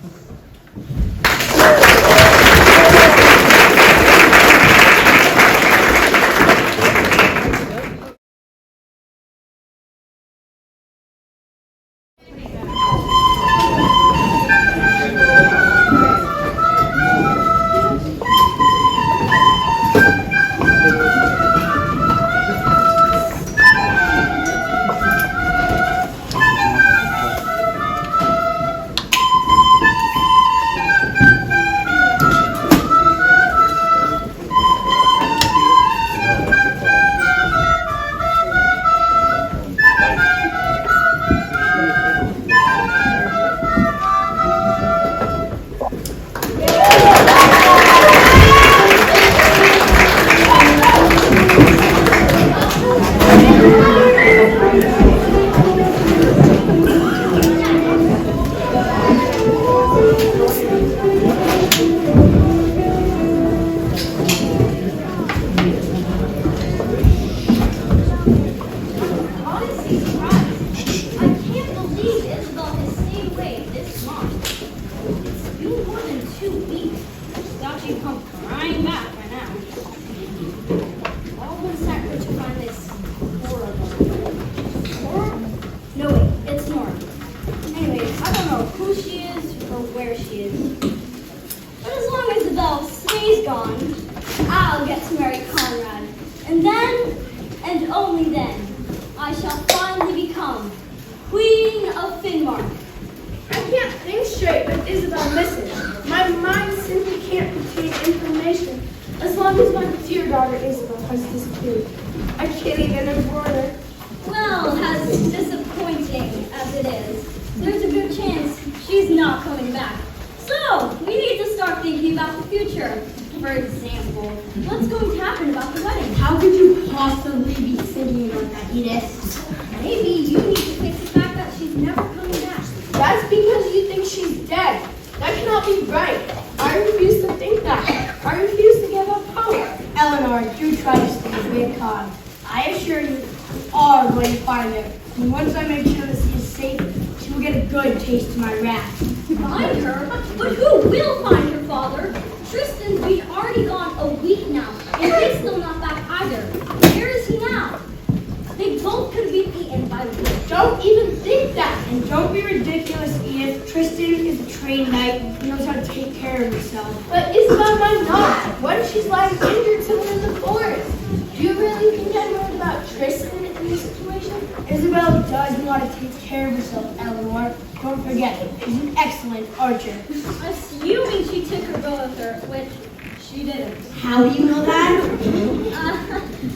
she'd come crying back by now. All been sent her to find this horrible. Nora? No, wait, it's Nora. Anyways, I don't know who she is or where she is. But as long as Isabel stays gone, I'll get to marry Conrad. And then, and only then, I shall finally become Queen of Finnmark. I can't think straight with Isabel missing. My mind simply can't retain information as long as my dear daughter Isabel has disappeared. I can't even afford her. Well, as disappointing as it is, there's a good chance she's not coming back. So, we need to start thinking about the future. For example, what's going to happen about the wedding? How could you possibly be thinking about that, Edith? Maybe you need to face the fact that she's never coming back. That's because you think she's dead. That cannot be right. I refuse to think that. I refuse to give up hope. Eleanor, do try to stay away from God. I assure you, you are going to find her. And once I make sure that she is safe, she will get a good taste of my wrath. Find her? But who will find her, Father? Tristan's been already gone a week now, and he's still not back either. Where is he now? They both could be eaten by wolves. Don't even think that. And don't be ridiculous, Edith. Tristan is a trained knight who knows how to take care of himself. But Isabel might not. What if she's lying injured somewhere in the forest? Do you really think I'm worried about Tristan in this situation? Isabel does know how to take care of herself, Eleanor. Don't forget, she's an excellent archer. Assuming she took her bow with her, which she didn't. How do you know that?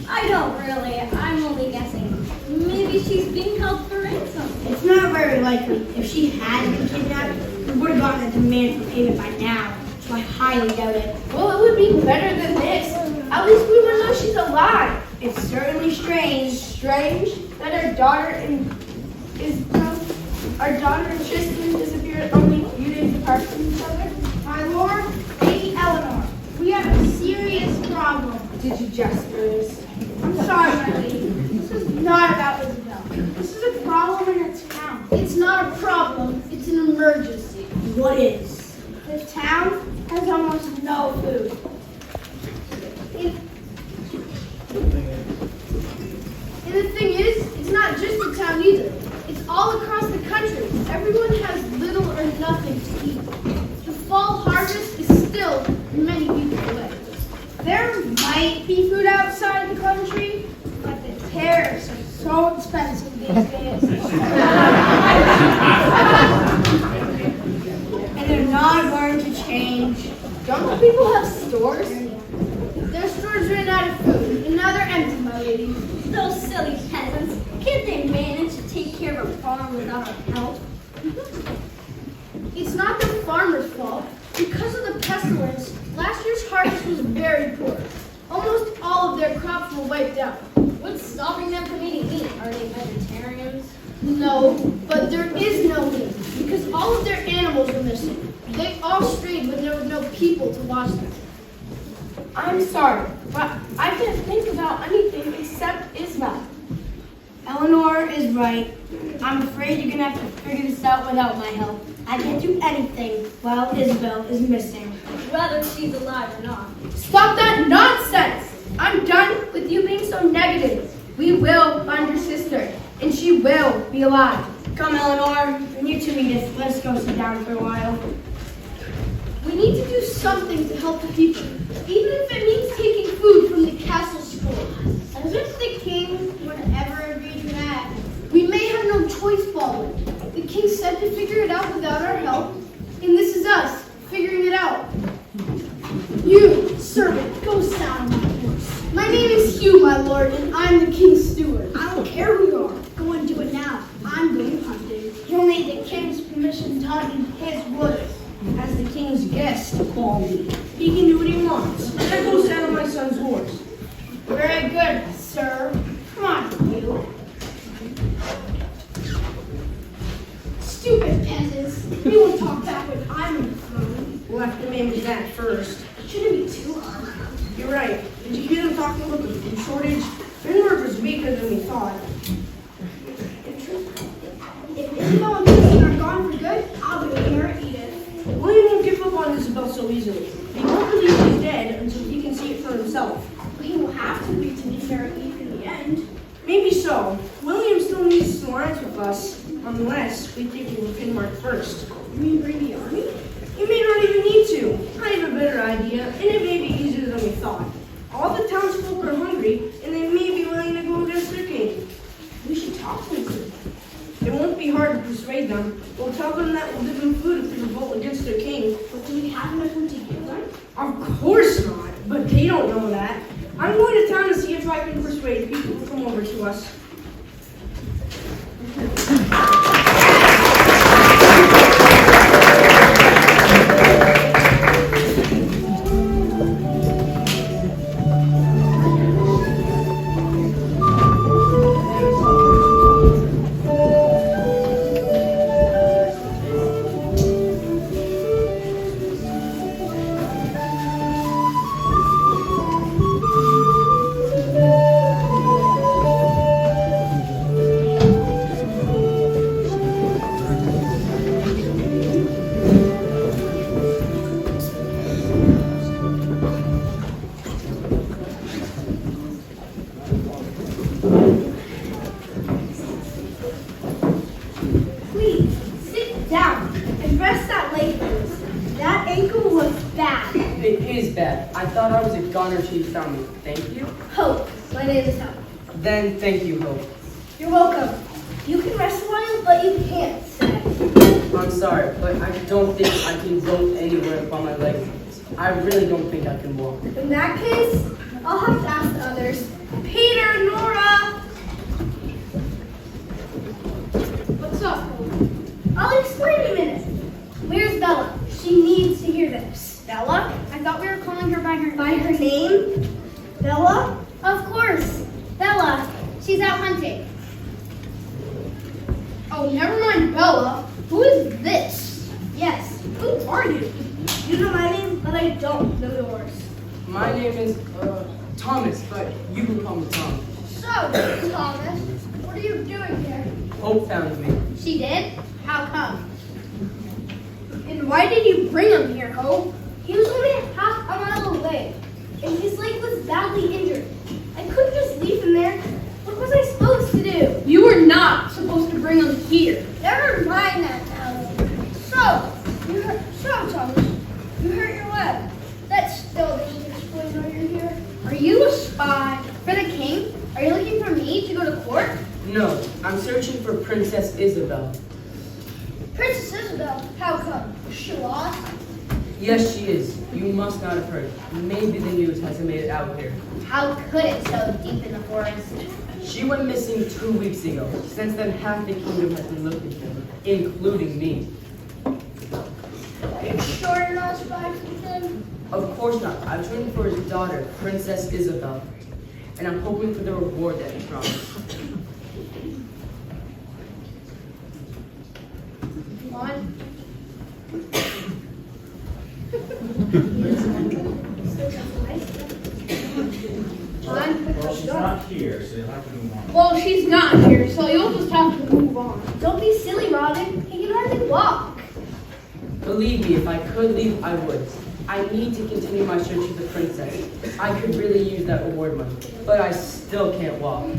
I don't really. I'm only guessing. Maybe she's being held for ransom. It's not very likely. If she had been kidnapped, we would have gotten a demand for payment by now. So I highly doubt it. Well, it would be better than this. At least we would know she's alive. It's certainly strange. Strange that our daughter and Tristan disappeared only a few days apart from each other. My lord, Lady Eleanor, we have a serious problem. Did you just notice? I'm sorry, my lady. This is not about Isabel. This is a problem in a town. It's not a problem, it's an emergency. What is? The town has almost no food. And the thing is, it's not just the town either. It's all across the country. Everyone has little or nothing to eat. The fall harvest is still many weeks away. There might be food outside the country, but the tariffs are so expensive these days. And they're not going to change. Don't the people have stores? Their stores ran out of food, and now they're empty, my lady. Those silly peasants. Can't they manage to take care of a farm without our help? It's not the farmer's fault. Because of the pestilence, last year's harvest was very poor. Almost all of their crops were wiped out. What's stopping them from eating meat? Are they vegetarians? No, but there is no meat, because all of their animals were missing. They all strayed when there were no people to watch them. I'm sorry, but I can't think about anything except Isabel. Eleanor is right. I'm afraid you're gonna have to figure this out without my help. I can't do anything while Isabel is missing. Whether she's alive or not. Stop that nonsense! I'm done with you being so negative. We will find your sister, and she will be alive. Come, Eleanor, and you two, Edith. Let's go sit down for a while. We need to do something to help the people, even if it means taking food from the castle store. As if the king would ever agree to that. We may have no choice, Baldwin. The king said to figure it out without our help, and this is us figuring it out. You, servant, go sound my horse. My name is Hugh, my lord, and I'm the king's steward. I don't care who you are. Go and do it now. I'm going hunting. You'll need the king's permission to hunt in his woods. As the king's guest, Baldy. He can do what he wants. I go saddle my son's horse. Very good, sir. Come on, you. Stupid peasants. You won't talk back when I'm in the throne. We'll have to manage that first. Shouldn't be too hard. You're right. Did you hear them talking about the food shortage? Finnmark was weaker than we thought. If Isabel and Tristan are gone for good, I'll be with her, Edith. William won't give up on Isabel so easily. He won't believe dead until he can see it for himself. But he will have to be to meet Mary Eve in the end. Maybe so. William still needs to alliance with us, unless we take him to Finnmark first. You mean bring the army? You may not even need to. I have a better idea, and it may be easier than we thought. All the townsfolk are hungry, and they may be willing to go against their king. We should talk to them. It won't be hard to persuade them. We'll tell them that we'll give them food if they revolt against their king. But do we have enough food to give them? Of course not, but they don't know that. I'm going to town to see if I can persuade people to come over to us. Please, sit down and rest that leg of yours. That ankle was bad. It is bad. I thought I was a goner till you found me. Thank you. Hope, my name is Hope. Then thank you, Hope. You're welcome. You can rest a while, but you can't sit. I'm sorry, but I don't think I can go anywhere while my leg hurts. I really don't think I can walk. In that case, I'll have to ask the others. Peter, Nora! What's up, Hope? I'll explain in a minute. Where's Bella? She needs to hear this. Bella? I thought we were calling her By her name? Bella? Of course. Bella. She's out hunting. Oh, never mind Bella. Who is this? Yes. Who are you? You know my name, but I don't know yours. My name is, Thomas, but you can call me Tom. So, Thomas, what are you doing here? Hope found me. She did? How come? And why did you bring him here, Hope? He was only half a mile away, and his leg was badly injured. I couldn't just leave him there. What was I supposed to do? You were not supposed to bring him here. Never mind that now. So, Thomas, you hurt your leg. That still doesn't explain why you're here. Are you a spy? For the king? Are you looking for me to go to court? No, I'm searching for Princess Isabel. Princess Isabel, how come? She lost? Yes, she is. You must not have heard. Maybe the news hasn't made it out here. How could it so deep in the forest? She went missing 2 weeks ago. Since then, half the kingdom has been looking for her, including me. Are you sure you're not spies with him? Of course not. I'm training for his daughter, Princess Isabel. And I'm hoping for the reward that he promised. One. Well, she's not here, so you'll have to move on. Well, she's not here, so you'll just have to move on. Don't be silly, Robin. He can hardly walk. Believe me, if I could leave, I would. I need to continue my search for the princess. I could really use that reward money, but I still can't walk.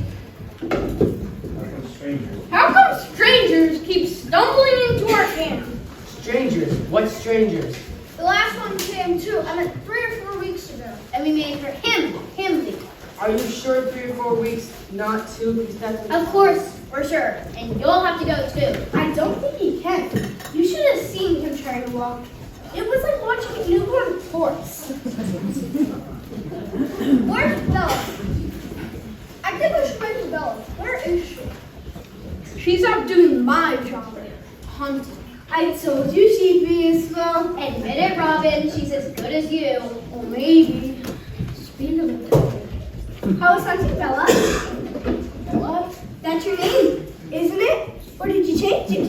Strangers. How come strangers keep stumbling into our camp? Strangers? What strangers? The last one came too. I meant 3 or 4 weeks ago. And we made for him leave. Are you sure 3 or 4 weeks, not 2? Because that's Of course, we're sure. And you'll have to go too. I don't think he can. You should have seen him trying to walk. It was like watching a newborn horse. Where's Bella? I think we should wait for Bella. Where is she? She's out doing my job, hunting. I told you she'd be useful. Admit it, Robin. She's as good as you. Or maybe. Speaking of the how was hunting, Bella? Bella? That's your name, isn't it? Or did you change it?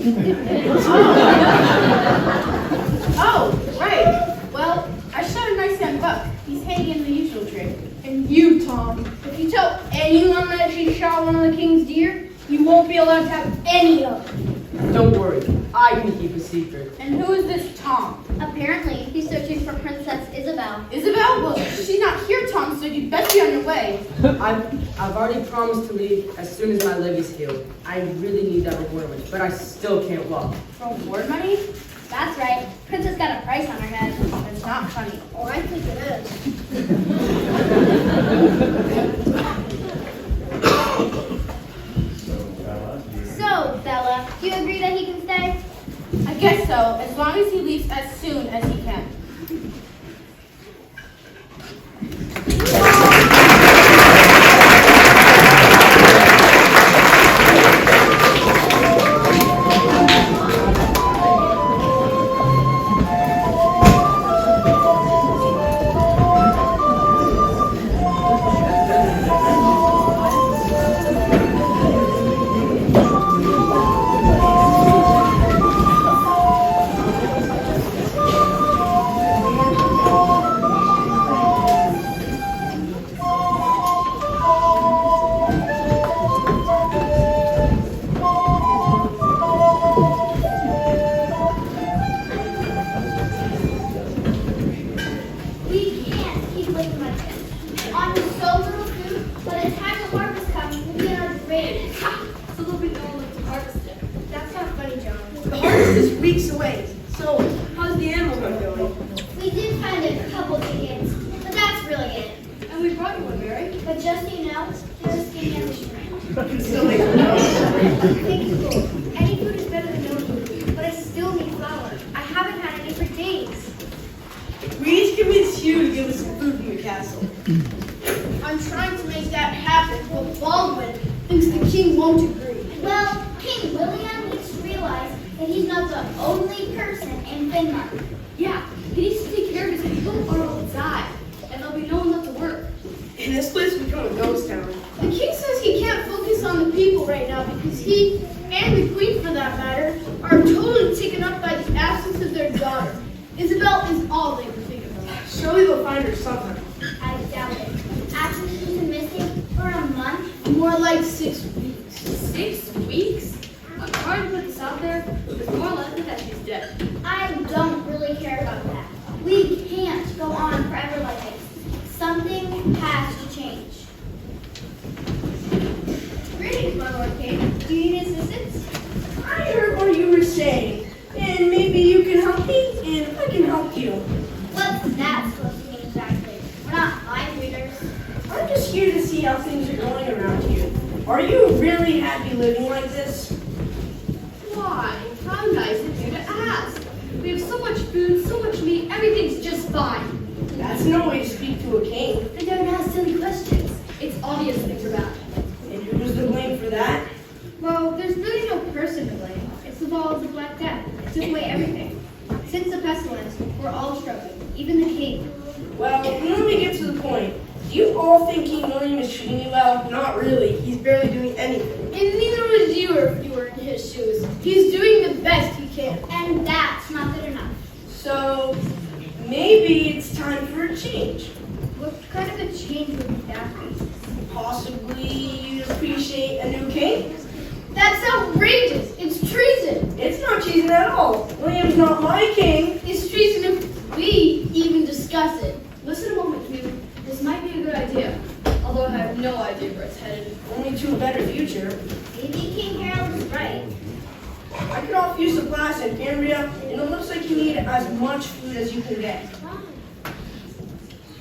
Oh, right. Well, I shot a nice young buck. He's hanging the usual trick. And you, Tom, if you tell anyone that she shot one of the king's deer, you won't be allowed to have any of them. Don't worry, I can keep a secret. And who is this Tom? Apparently, he's searching for Princess Isabel. Isabel? Well, she's not here, Tom, so you'd best be on your way. I've already promised to leave as soon as my leg is healed. I really need that reward money, but I still can't walk. Reward money? That's right. Princess got a price on her head. It's not funny. Oh, I think it is. So, Bella, do you agree that he can stay? I guess so, as long as he leaves as soon as he can. We can't keep living like this. On so little food, by the time the harvest comes, we'll be in our graves. So there'll be no one left to harvest it. That's not funny, John. The harvest is weeks away. So, how's the animal hunt going? We did find a couple chickens, but that's really it. And we brought you one, Mary. But just so you know, they're skinny as a shrimp. Still like, no. Thank you, Cole. Any food is better than no food, but I still need flour. I haven't had any for days. We each convinced you to give us some food from the castle. I'm trying to make that happen, but Baldwin thinks the king won't agree. Well, King William needs to realize that he's not the only person in Denmark. Yeah, he needs to take care of his people or he'll die. And there'll be no one left to work. And this place will become a ghost town. The king says he can't focus on the people right now because he, and the queen for that matter, are totally taken up by the absence of their daughter. Isabel is all they can think about. Surely they'll find her somewhere. I doubt it. After she's been missing for a month, More like 6 weeks. 6 weeks? I'm sorry to put this out there, but it's more likely that she's dead. I don't really care about that. We can't go on forever like this. Something has to change. Greetings, my lord king. Do you need assistance? I heard what you were saying. And maybe you can help me, and I can help you. What's that supposed to mean exactly? We're not mind readers. I'm just here to see how things are going around here. Are you really happy living like this? Why? How nice of you to ask. We have so much food, so much meat, everything's just fine. That's no way to speak to a king. They don't ask silly questions. It's obvious things are bad. And who's to blame for that? Well, there's really no person to blame. It's the law of the Black Death. It took away everything. Since the pestilence, we're all struggling, even the king. Well, let me get to the point. Do you all think King William is treating you well? Not really. He's barely doing anything. And neither would you if you were in his shoes. He's doing the best he can. And that's not good enough. So, maybe it's time for a change. What kind of a change would that be? Possibly you'd appreciate a new king? That's outrageous. It's treason. It's not treason at all. William's not my king. It's treason if we even discuss it. Listen a moment, Hugh. This might be a good idea, although I have no idea where it's headed. Only to a better future. Maybe King Harold is right. I could offer you supplies in Cambria, and it looks like you need as much food as you can get.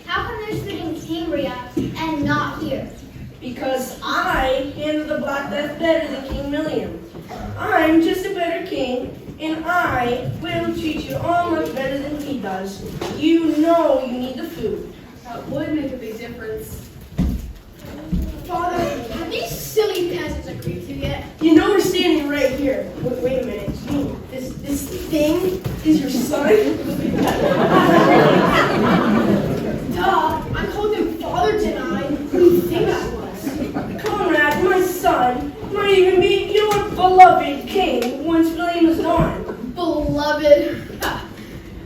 How come there's food in Cambria and not here? Because I handle the Black Death better than King William. I'm just a better king, and I will treat you all much better than he does. You know you need the food. That would make a big difference. Father, have these silly peasants agreed to yet? You know we're standing right here. Wait a minute. This thing is your son? Duh, I called him father, didn't I? Who do you think I was? Conrad, my son, might even be your beloved king once William is gone. Beloved.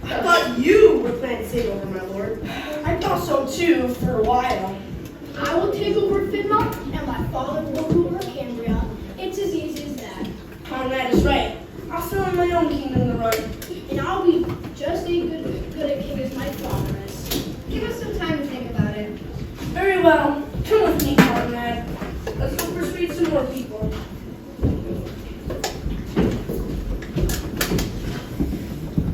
I thought you were planning to take over, my lord. I thought so too for a while. I will take over Finmont, and my father will rule over Cambria. It's as easy as that. Conrad is right. I'll throw in my own kingdom to run. And I'll be just as good a king as my father is. Well, come with me, Conrad. Let's go persuade some more people.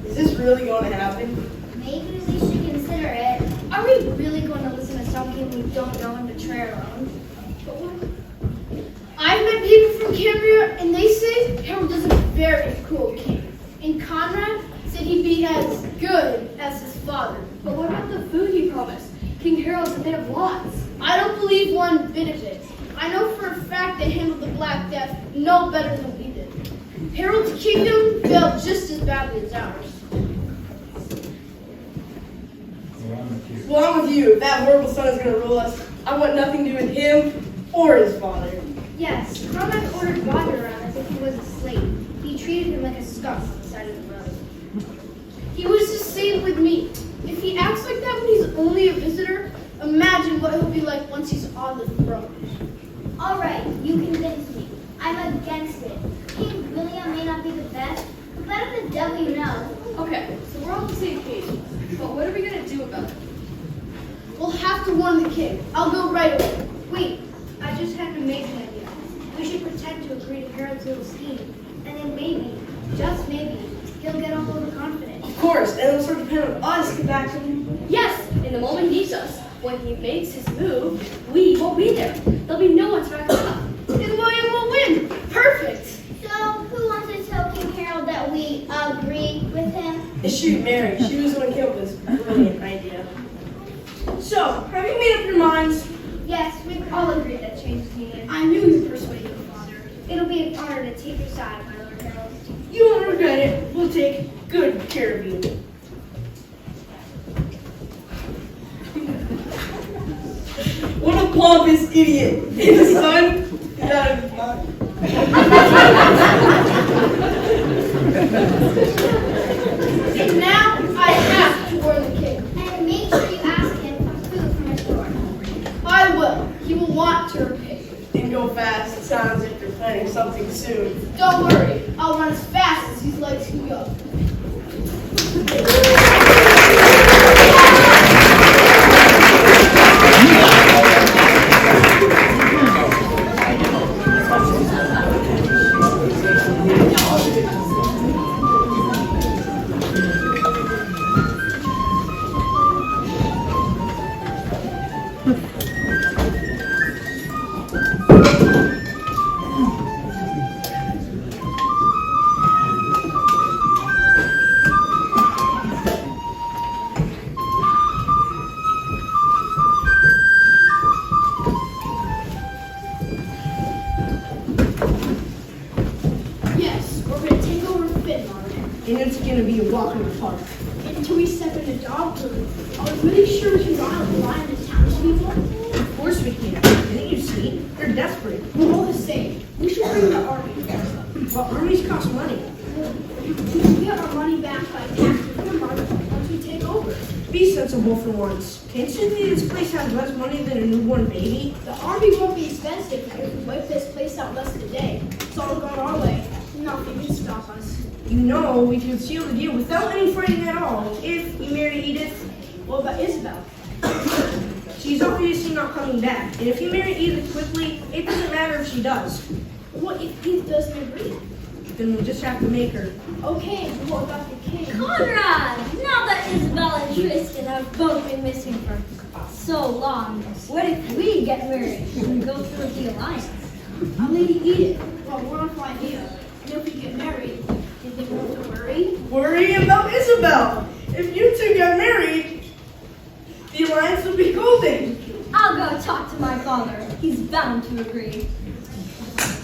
Is this really going to happen? Maybe we should consider it. Are we really going to listen to something we don't know and betray our own? I've met people from Cambria, and they say Harold is a very cruel king. And Conrad said he'd be as good as his father. But what about the food he promised? King Harold's a man of lots. I don't believe one bit of it. I know for a fact they handled the Black Death no better than we did. Harold's kingdom failed just as badly as ours. Well, I'm with you. If that horrible son is going to rule us, I want nothing to do with him or his father. Yes, Conrad ordered Roger around as if he was a slave. He treated him like a skunk on the side of the road. He was the same with me. If he acts like that when he's only a visitor, imagine what he'll be like once he's on the throne. All right, you convinced me. I'm against it. King William may not be the best, but better the devil you know. Okay, so we're on the same page. But what are we gonna do about it? We'll have to warn the king. I'll go right away. Wait, I just had an amazing idea. We should pretend to agree to Harold's little scheme, and then maybe, just maybe, he'll get all overconfident. Of course, and it'll sort of depend on us to back him. Yes, and the moment he needs us, when he makes his move, we will be there. There'll be no one to back us up. And William will win. Perfect. So, who wants to tell King Harold that we agree with him? Shoot, Mary. She was the one who came up with this brilliant idea. So, have you made up your minds? Yes, we've all agreed that change is needed. I knew you persuaded your father. It'll be an honor to take your side, my Lord Harold. You won't regret it. We'll take good care of you. What a pompous idiot. His son is out of his mind. And now I have to warn the king. And make sure you ask him for food from his store. I will. He will want to repay. And go fast. It sounds like they're planning something soon. Don't worry. I'll run as fast as these legs can go. Yes, we're going to take over Finmark. And it's going to be a walk in the park. Until we step in a dog food. Are we really sure we can rely on the townspeople? Of course we can. Didn't you see? They're desperate. All the same, we should bring the army. But armies cost money. We can get our money back by taxing Finmark once we take over. Be sensible for once. Can't you see this place has less money than a newborn baby? The army won't be expensive because we wipe this place out less than a day. It's all gone our way. Nothing can stop us. You know, we could seal the deal without any fighting at all if we marry Edith. What about Isabel? She's obviously not coming back. And if you marry Edith quickly, it doesn't matter if she does. What if Edith doesn't agree? Then we'll just have to make her. Okay, but what about the king? Conrad! Now that Isabel and Tristan have both been missing for so long, what if we get married and go through with the alliance? Our Lady Edith. Well, wonderful idea. And if we get married, do you think we'll have to worry? Worry about Isabel. If you two get married, the alliance will be golden. I'll go talk to my father. He's bound to agree.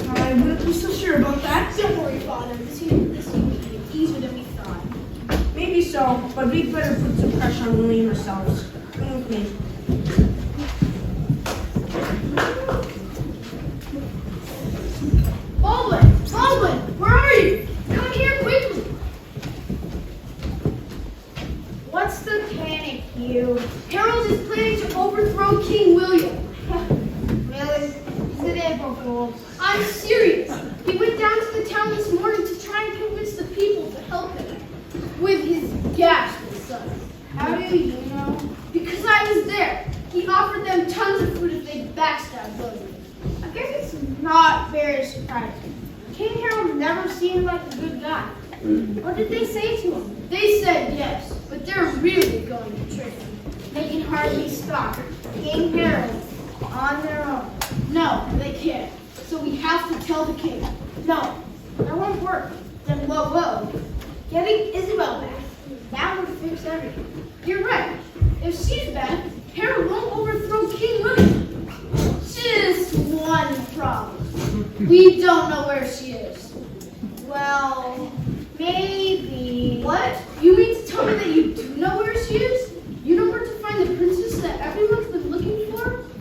I wouldn't be so sure about that. Don't worry, Father. This will be easier than we thought. Maybe so, but we'd better put some pressure on William ourselves. Come with me. Baldwin! Baldwin! Where are you? Come here quickly! What's the panic, you? Harold is planning to overthrow King William. Really? Is it April Fool? I'm serious. He went down to the town this morning to try and convince the people to help him with his ghastly son. How do you know? Because I was there. He offered them tons of food like a good guy. What did they say to him? They said yes, but they're really going to trick him. They can hardly stop King Harold on their own. No, they can't. So we have to tell the king. No, that won't work. Then whoa. Getting Isabel back. That would fix everything. You're right. If she's back, Harold won't overthrow King William. Just one problem. We don't know where she is. Well, maybe. What? You mean to tell me that you do know where she is? You know where to find the princess that everyone's been looking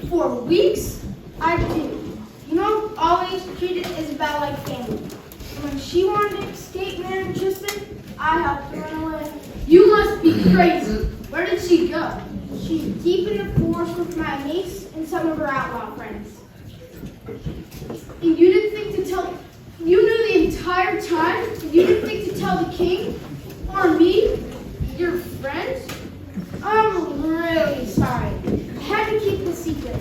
for weeks? I do. You know, I've always treated Isabel like family. And when she wanted to escape Mary and Tristan, I helped her run away. You must be crazy. Where did she go? She's deep in the forest with my niece and some of her outlaw friends. And you didn't think to tell, you knew the entire time, and you didn't think to tell the king? Or me? Your friends? I'm really sorry. I had to keep the secret.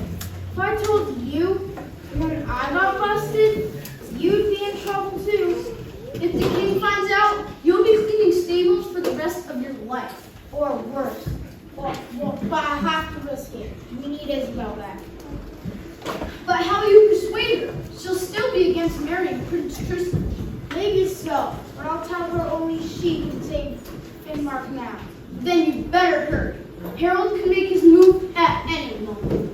If I told you, and then I got busted, you'd be in trouble too. If the king finds out, you'll be cleaning stables for the rest of your life. Or worse. Well, but I have to risk it. We need Isabel back. But how will you persuade her? She'll still be against marrying Prince Tristan. Maybe so, but I'll tell her only she can save Finnmark now. Then you better hurry. Harold can make his move at any moment.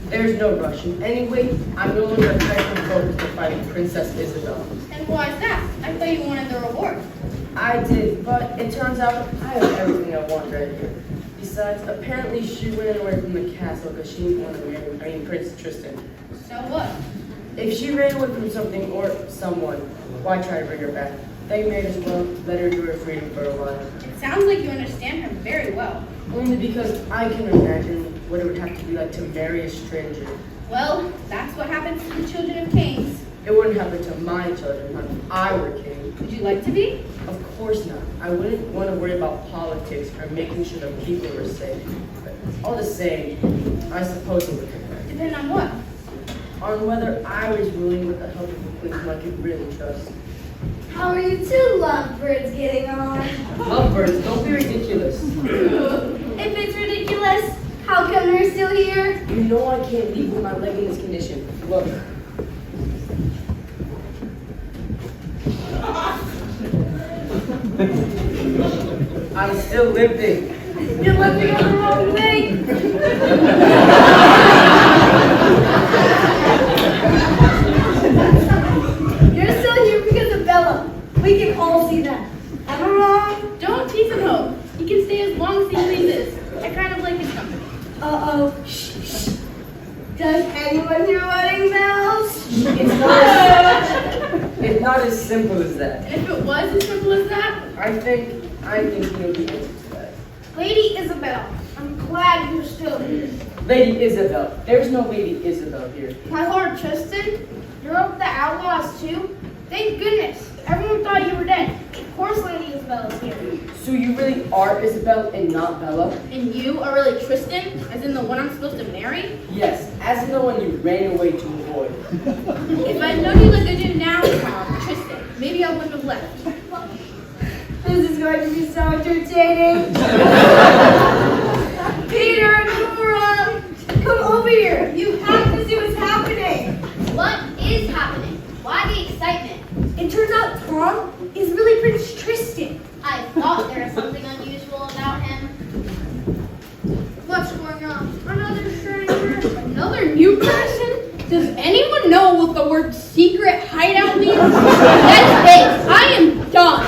There's no rush. And anyway, I'm no longer expecting focus to fight Princess Isabel. And why is that? I thought you wanted the reward. I did, but it turns out I have everything I want right here. Besides, apparently she ran away from the castle because she didn't want to marry Prince Tristan. So what? If she ran away from something or someone, why try to bring her back? They may as well let her enjoy her freedom for a while. It sounds like you understand her very well. Only because I can imagine what it would have to be like to marry a stranger. Well, that's what happens to the children of kings. It wouldn't happen to my children, not if I were king. Would you like to be? Of course not. I wouldn't want to worry about politics or making sure the people were safe. But all the same, I suppose it would depend. Depend on what? On whether I was ruling with the help of a queen whom I could really trust. How are you two lovebirds getting on? Lovebirds, don't be ridiculous. If it's ridiculous, how come you're still here? You know I can't leave with my leg in this condition. Look. I'm still limping. You're lifting on the wrong thing. You're still here because of Bella. We can all see that. Am I wrong? Don't tease him, Hope. He can stay as long as he pleases. I kind of like his company. Uh-oh. Shh, shh. Does anyone hear wedding bells? It's not as simple as that. And if it was as simple as that, I think you'll be able to that. Lady Isabel, I'm glad you're still here. Lady Isabel. There's no Lady Isabel here. My Lord Tristan, you're up with the outlaws too? Thank goodness. Everyone thought you were dead. Of course Lady Isabel is here. So you really are Isabel and not Bella? and you are really Tristan, as in the one I'm supposed to marry? Yes, as in the one you ran away to avoid. If I'd known you like I do now, Tom, Tristan, maybe I wouldn't have left. This is going to be so entertaining. Peter, Nora, come over here. You have to see what's happening. What is happening? Why the excitement? It turns out Tom is really Prince Tristan. I thought there was something unusual about him. What's going on? Another new person? Does anyone know what the word secret hideout means? That's it. I am done.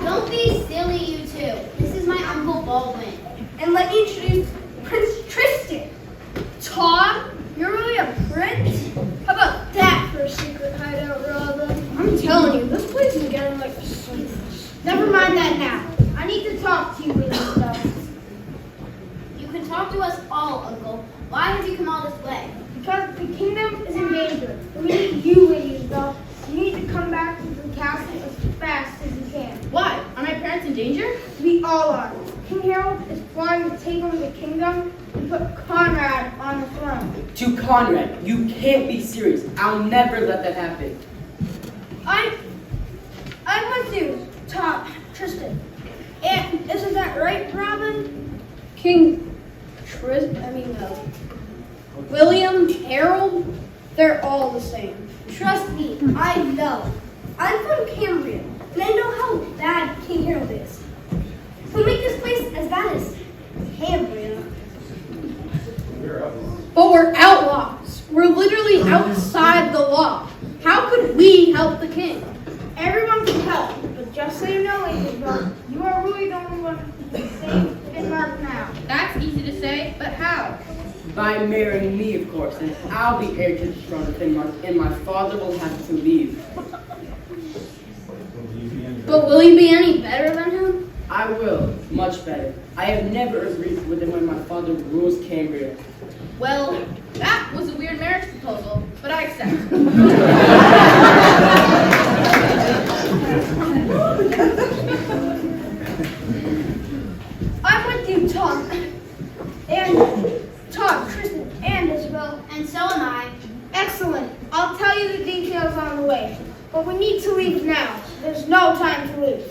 Don't be silly, you two. This is my Uncle Baldwin. And let me introduce Prince Tristan. Todd, you're really a prince? How about that for a secret hideout, Robin? I'm telling you, this place is getting like a circus. Never mind that now. I need to talk to you, William stuff. You can talk to us all, Uncle. Why have you come all this way? Because the kingdom is in danger. We need you, Lady Isabel. You need to come back to the castle as fast as you can. Why? Are my parents in danger? We all are. King Harold is planning to take over the kingdom and put Conrad on the throne. To Conrad, you can't be serious. I'll never let that happen. I want to talk Tristan. And isn't that right, Robin? William, Harold, they're all the same. Trust me, I know. I'm from Cambria, and I know how bad King Harold is. He'll make this place as bad as Cambria. But we're outlaws. We're literally outside the law. How could we help the king? Everyone can help, but just so you know, Lady Isabel, you are really the only one who can save Denmark now. That's easy to say, but how? By marrying me, of course, and I'll be heir to the throne of Denmark, and my father will have to leave. But will you be any better than him? I will, much better. I have never agreed with him when my father rules Cambria. Well, that was a weird marriage proposal, but I accept. I'm with you, Tom. And Tom, Tristan, and Isabel. And so am I. Excellent. I'll tell you the details on the way. But we need to leave now. There's no time to lose.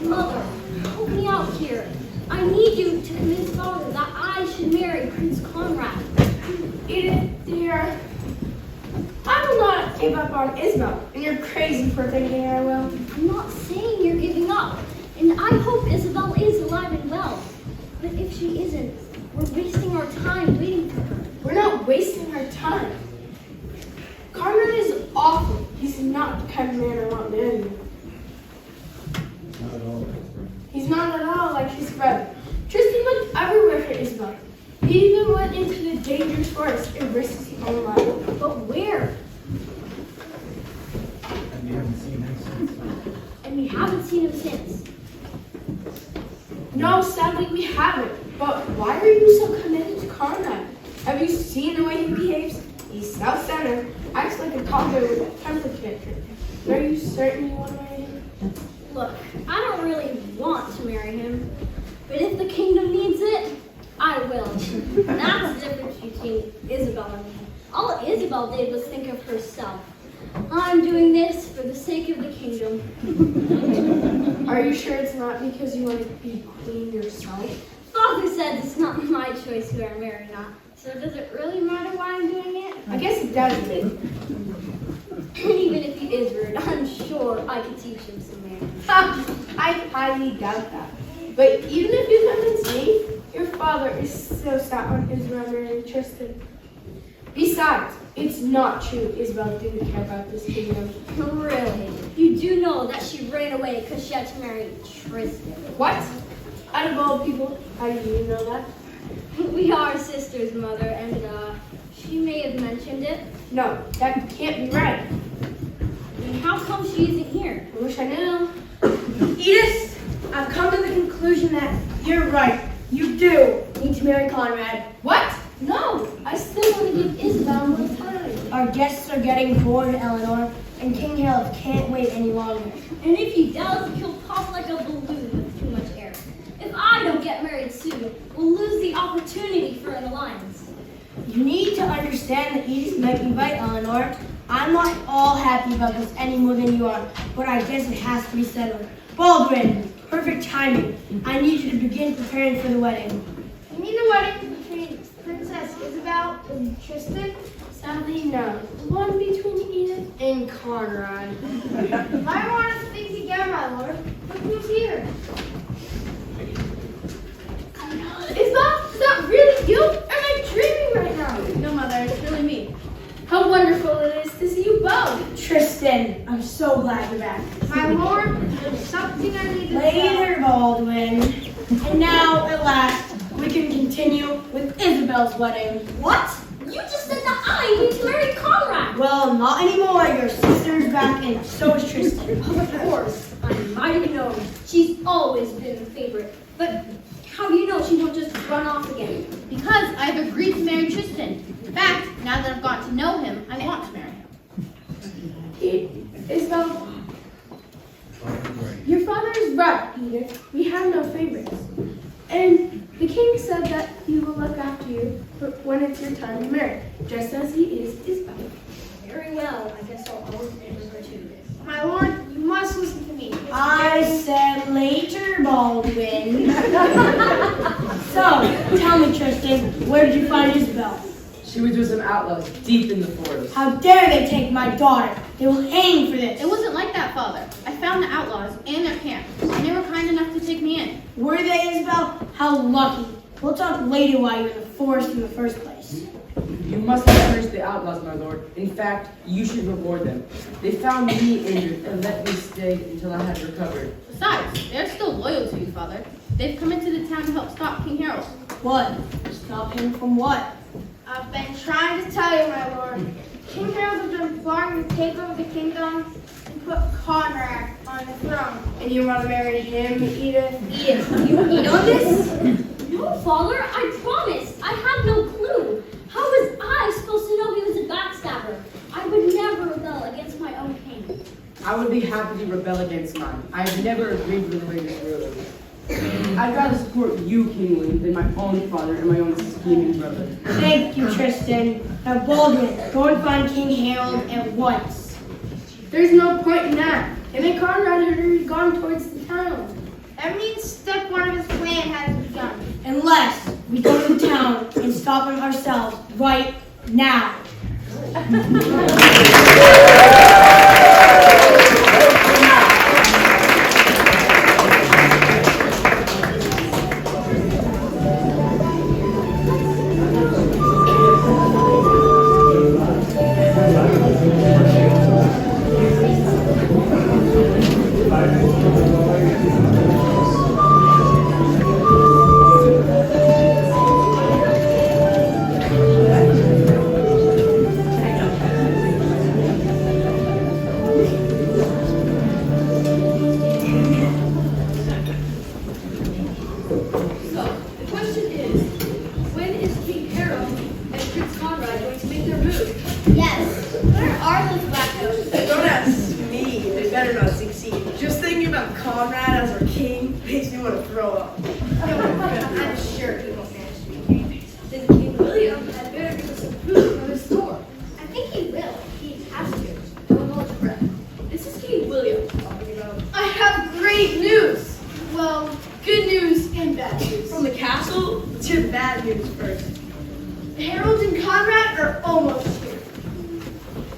Mother, help me out here. I need you to convince father that I should marry Prince Conrad. Edith, dear, I will not give up on Isabel, and you're crazy for thinking I will. I'm not saying you're giving up, and I hope Isabel is alive and well. But if she isn't, we're wasting our time waiting for her. We're not wasting our time. Conrad is awful. He's not the kind of man I want marrying you. Not at all. He's not at all like his brother. Tristan looked everywhere for Isabel. He even went into the dangerous forest and risked his own life. But where? And you haven't seen him since. And we haven't seen him since. No, sadly we haven't. But why are you so committed to Conrad? Have you seen the way he behaves? He's self-centered, acts like a toddler with a temper tantrum. Are you certain you want to marry him? Look, I don't really want to marry him, but if the kingdom needs it, I will. That's the difference between Isabel and me. All Isabel did was think of herself. I'm doing this for the sake of the kingdom. Are you sure it's not because you want to be queen yourself? Father said it's not my choice who I marry or not, so does it really matter why I'm doing it? I guess it does, babe. And even if he is rude, I'm sure I could teach him some manners. I highly doubt that. But even if you convince me, your father is so set on Isabel marrying Tristan. Besides, it's not true Isabel didn't care about this kingdom. Really? You do know that she ran away because she had to marry Tristan. What? Out of all people, how do you know that? We are sisters, Mother, and she may have mentioned it. No, that can't be right. And how come she isn't here? I wish I knew. Edith, I've come to the conclusion that you're right. You do need to marry Conrad. What? No, I still want to give Isabel more time. Our guests are getting bored, Eleanor, and King Harold can't wait any longer. And if he does, he'll pop like a balloon with too much air. If I don't get married soon, we'll lose the opportunity for an alliance. You need to understand that Edith might be right, Eleanor. I'm not at all happy about this any more than you are, but I guess it has to be settled. Baldwin, perfect timing. I need you to begin preparing for the wedding. You mean the wedding between Princess Isabel and Tristan? Sadly, no. The one between Edith and Conrad. I want us to think together, my lord. Look who's here. Is that really you? Am I dreaming right now? No, Mother, it's really me. How wonderful it is to see you both. Tristan, I'm so glad you're back. My lord, there's something I need to Later, Baldwin. And now, at last, we can continue with Isabel's wedding. What? You just said that I need to marry Conrad. Well, not anymore. Your sister's back, and so is Tristan. Of course, I might have known. She's always been the favorite. But how do you know she won't just run off again? Because I've agreed to marry Tristan. In fact, now that I've gotten to know him, I want to marry him. Isabel, your father is right, Edith. We have no favorites. And the king said that he will look after you when it's your time to marry, just as he is Isabel. Very well. I guess I'll always favor her too. My lord, you must listen to me. I said later, Baldwin. So, tell me, Tristan, where did you find Isabel? She was with some outlaws deep in the forest. How dare they take my daughter? They will hang for this. It wasn't like that, Father. I found the outlaws and their camp, and they were kind enough to take me in. Were they, Isabel? How lucky. We'll talk later why you're in the forest in the first place. You must not punish the outlaws, my lord. In fact, you should reward them. They found me injured and let me stay until I had recovered. Besides, they're still loyal to you, Father. They've come into the town to help stop King Harold. What? Stop him from what? I've been trying to tell you, my lord. King Harold has been plotting to take over the kingdom and put Conrad on the throne. And you want to marry him, Edith? Edith, you know this? No, Father, I promise. I have no clue. How was I supposed to know he was a backstabber? I would never rebel against my own king. I would be happy to rebel against mine. I have never agreed with the latest ruler. I'd rather support you, King William, than my own father and my own scheming brother. Thank you, Tristan. Now, Baldwin, go and find King Harold at once. There's no point in that. Him and Conrad had already gone towards the town. That means step one of his plan has begun. Unless we go to the town and stop him ourselves right now. Yes. Where are those black ghosts? Don't ask me. They better not succeed. Just thinking about Conrad as our king makes me want to throw up. I'm sure he won't manage to be king. Then King William had better give us some food from his store. I think he will. He has to. Don't hold your breath. This is King William talking about. I have great news. Well, good news and bad news. From the castle? Let's hear bad news first. Harold and Conrad are almost here.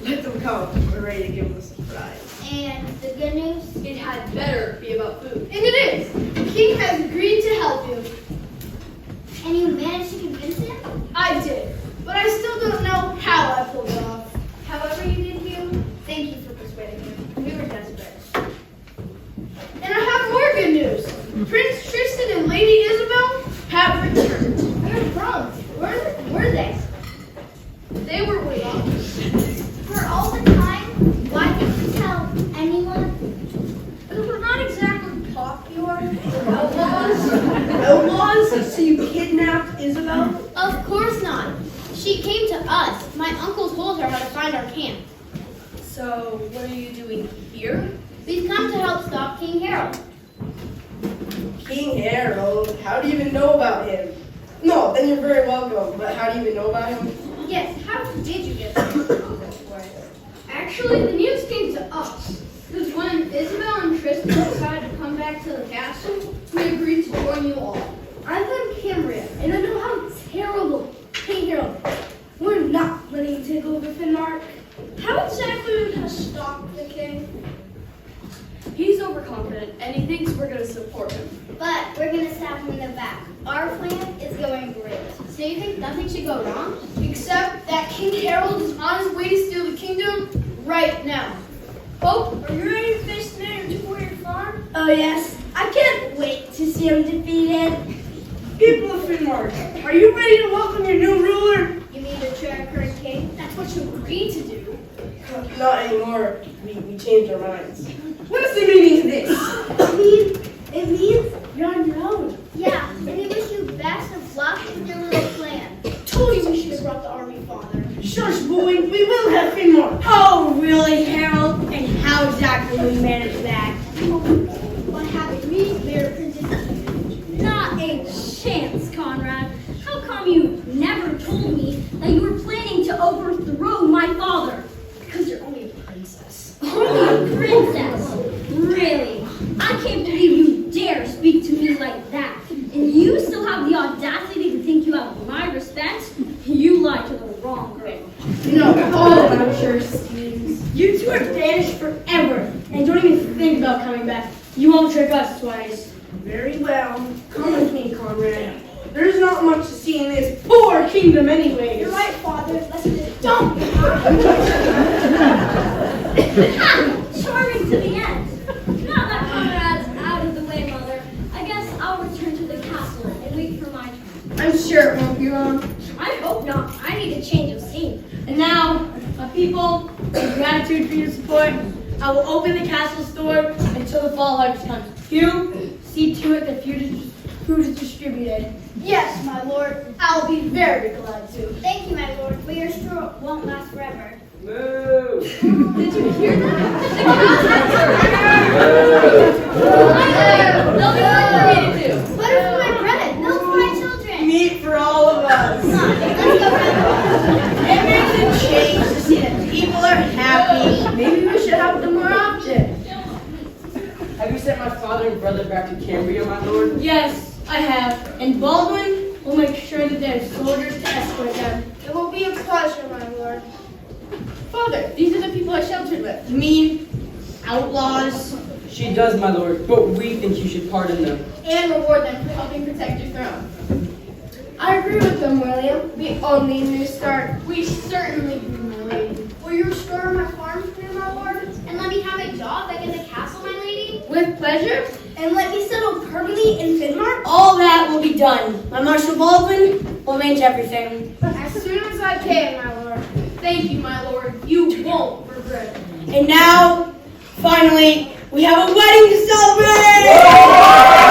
Let them come. We're ready to give them a surprise. And the good news? It had better be about food. And it is. The king has agreed to help you. And you managed to convince him? I did. But I still don't know how I pulled it off. However you did, Hugh, thank you for persuading him. We were desperate. And I have more good news. Prince Tristan and Lady Isabel have returned. Where from? Where were they? They were with us. For all the time? Why didn't you tell anyone? Because we're not exactly popular. Outlaws? Outlaws? So you kidnapped Isabel? Of course not. She came to us. My uncle told her how to find our camp. So, what are you doing here? We've come to help stop King Harold. King Harold? How do you even know about him? No, then you're very welcome. But how do you even know about him? Yes, how did you get there? Actually, the news came to us. Because when Isabel and Tristan decided to come back to the castle, we agreed to join you all. I'm from Cambria, and I know how terrible King Harold is. We're not letting him take over Finnmark. How exactly are we going to stop the king? He's overconfident, and he thinks we're going to support him. But we're gonna stab him in the back. Our plan is going great. So you think nothing should go wrong? Except that King Harold is on his way to steal the kingdom right now. Pope, are you ready to face the man who took away your farm? Oh yes, I can't wait to see him defeated. People of Finnmark, are you ready to welcome your new ruler? You mean the current king? That's what you agreed to do. Not anymore. We changed our minds. What is the meaning of this? It means you're on your own. Yeah, and we wish you best of luck with your little plan. Told you we should have brought the army, Father. Shush, boy. We will have Finnmark. Oh really, Harold? And how exactly will you manage that? By having me, Mayor Princess. Not a chance, Conrad. How come you never told me that you were planning to overthrow my father? Because you're only a princess. Only a princess? Really? I can't believe you dare speak to me like that. And you still have the audacity to think you have my respect? You lied to the wrong girl. No, all about your schemes. You two are banished forever, and don't even think about coming back. You won't trick us twice. Very well. Come with me, Conrad. There's not much to see in this poor kingdom anyways. You're right, Father. Let's Don't! Charming to the end. Now that Conrad's out of the way, Mother, I guess I'll return to the castle and wait for my turn. I'm sure it won't be long. I hope not. I need a change of scene. And now, my people, in gratitude for your support, I will open the castle's door until the fall harvest comes. You see to it that food is distributed. Yes, my lord. I'll be very glad to. Thank you, my lord, but your straw won't last forever. Moo! Did you hear that? They'll be hard for me to do. Butter for my bread, milk for my children. Meat for all of us. Let's go, Rebel. It makes a change to see that people are happy. Maybe we should help them more often. Have you sent my father and brother back to Cambria, my lord? Yes, I have. And Baldwin will make sure that there are soldiers to escort them. It will be a pleasure, my lord. Father, these are the people I sheltered with. You mean outlaws? She does, my lord, but we think you should pardon them. And reward them for helping protect your throne. I agree with them, William. We all need a new start. We certainly do, my lady. Will you restore my farm for me, my lord? And let me have a job back in the castle, my lady? With pleasure. And let me settle permanently in Finnmark? All that will be done. My Marshal Baldwin will arrange everything. As soon as I can, my lord. Thank you, my lord. You won't regret it. And now, finally, we have a wedding to celebrate!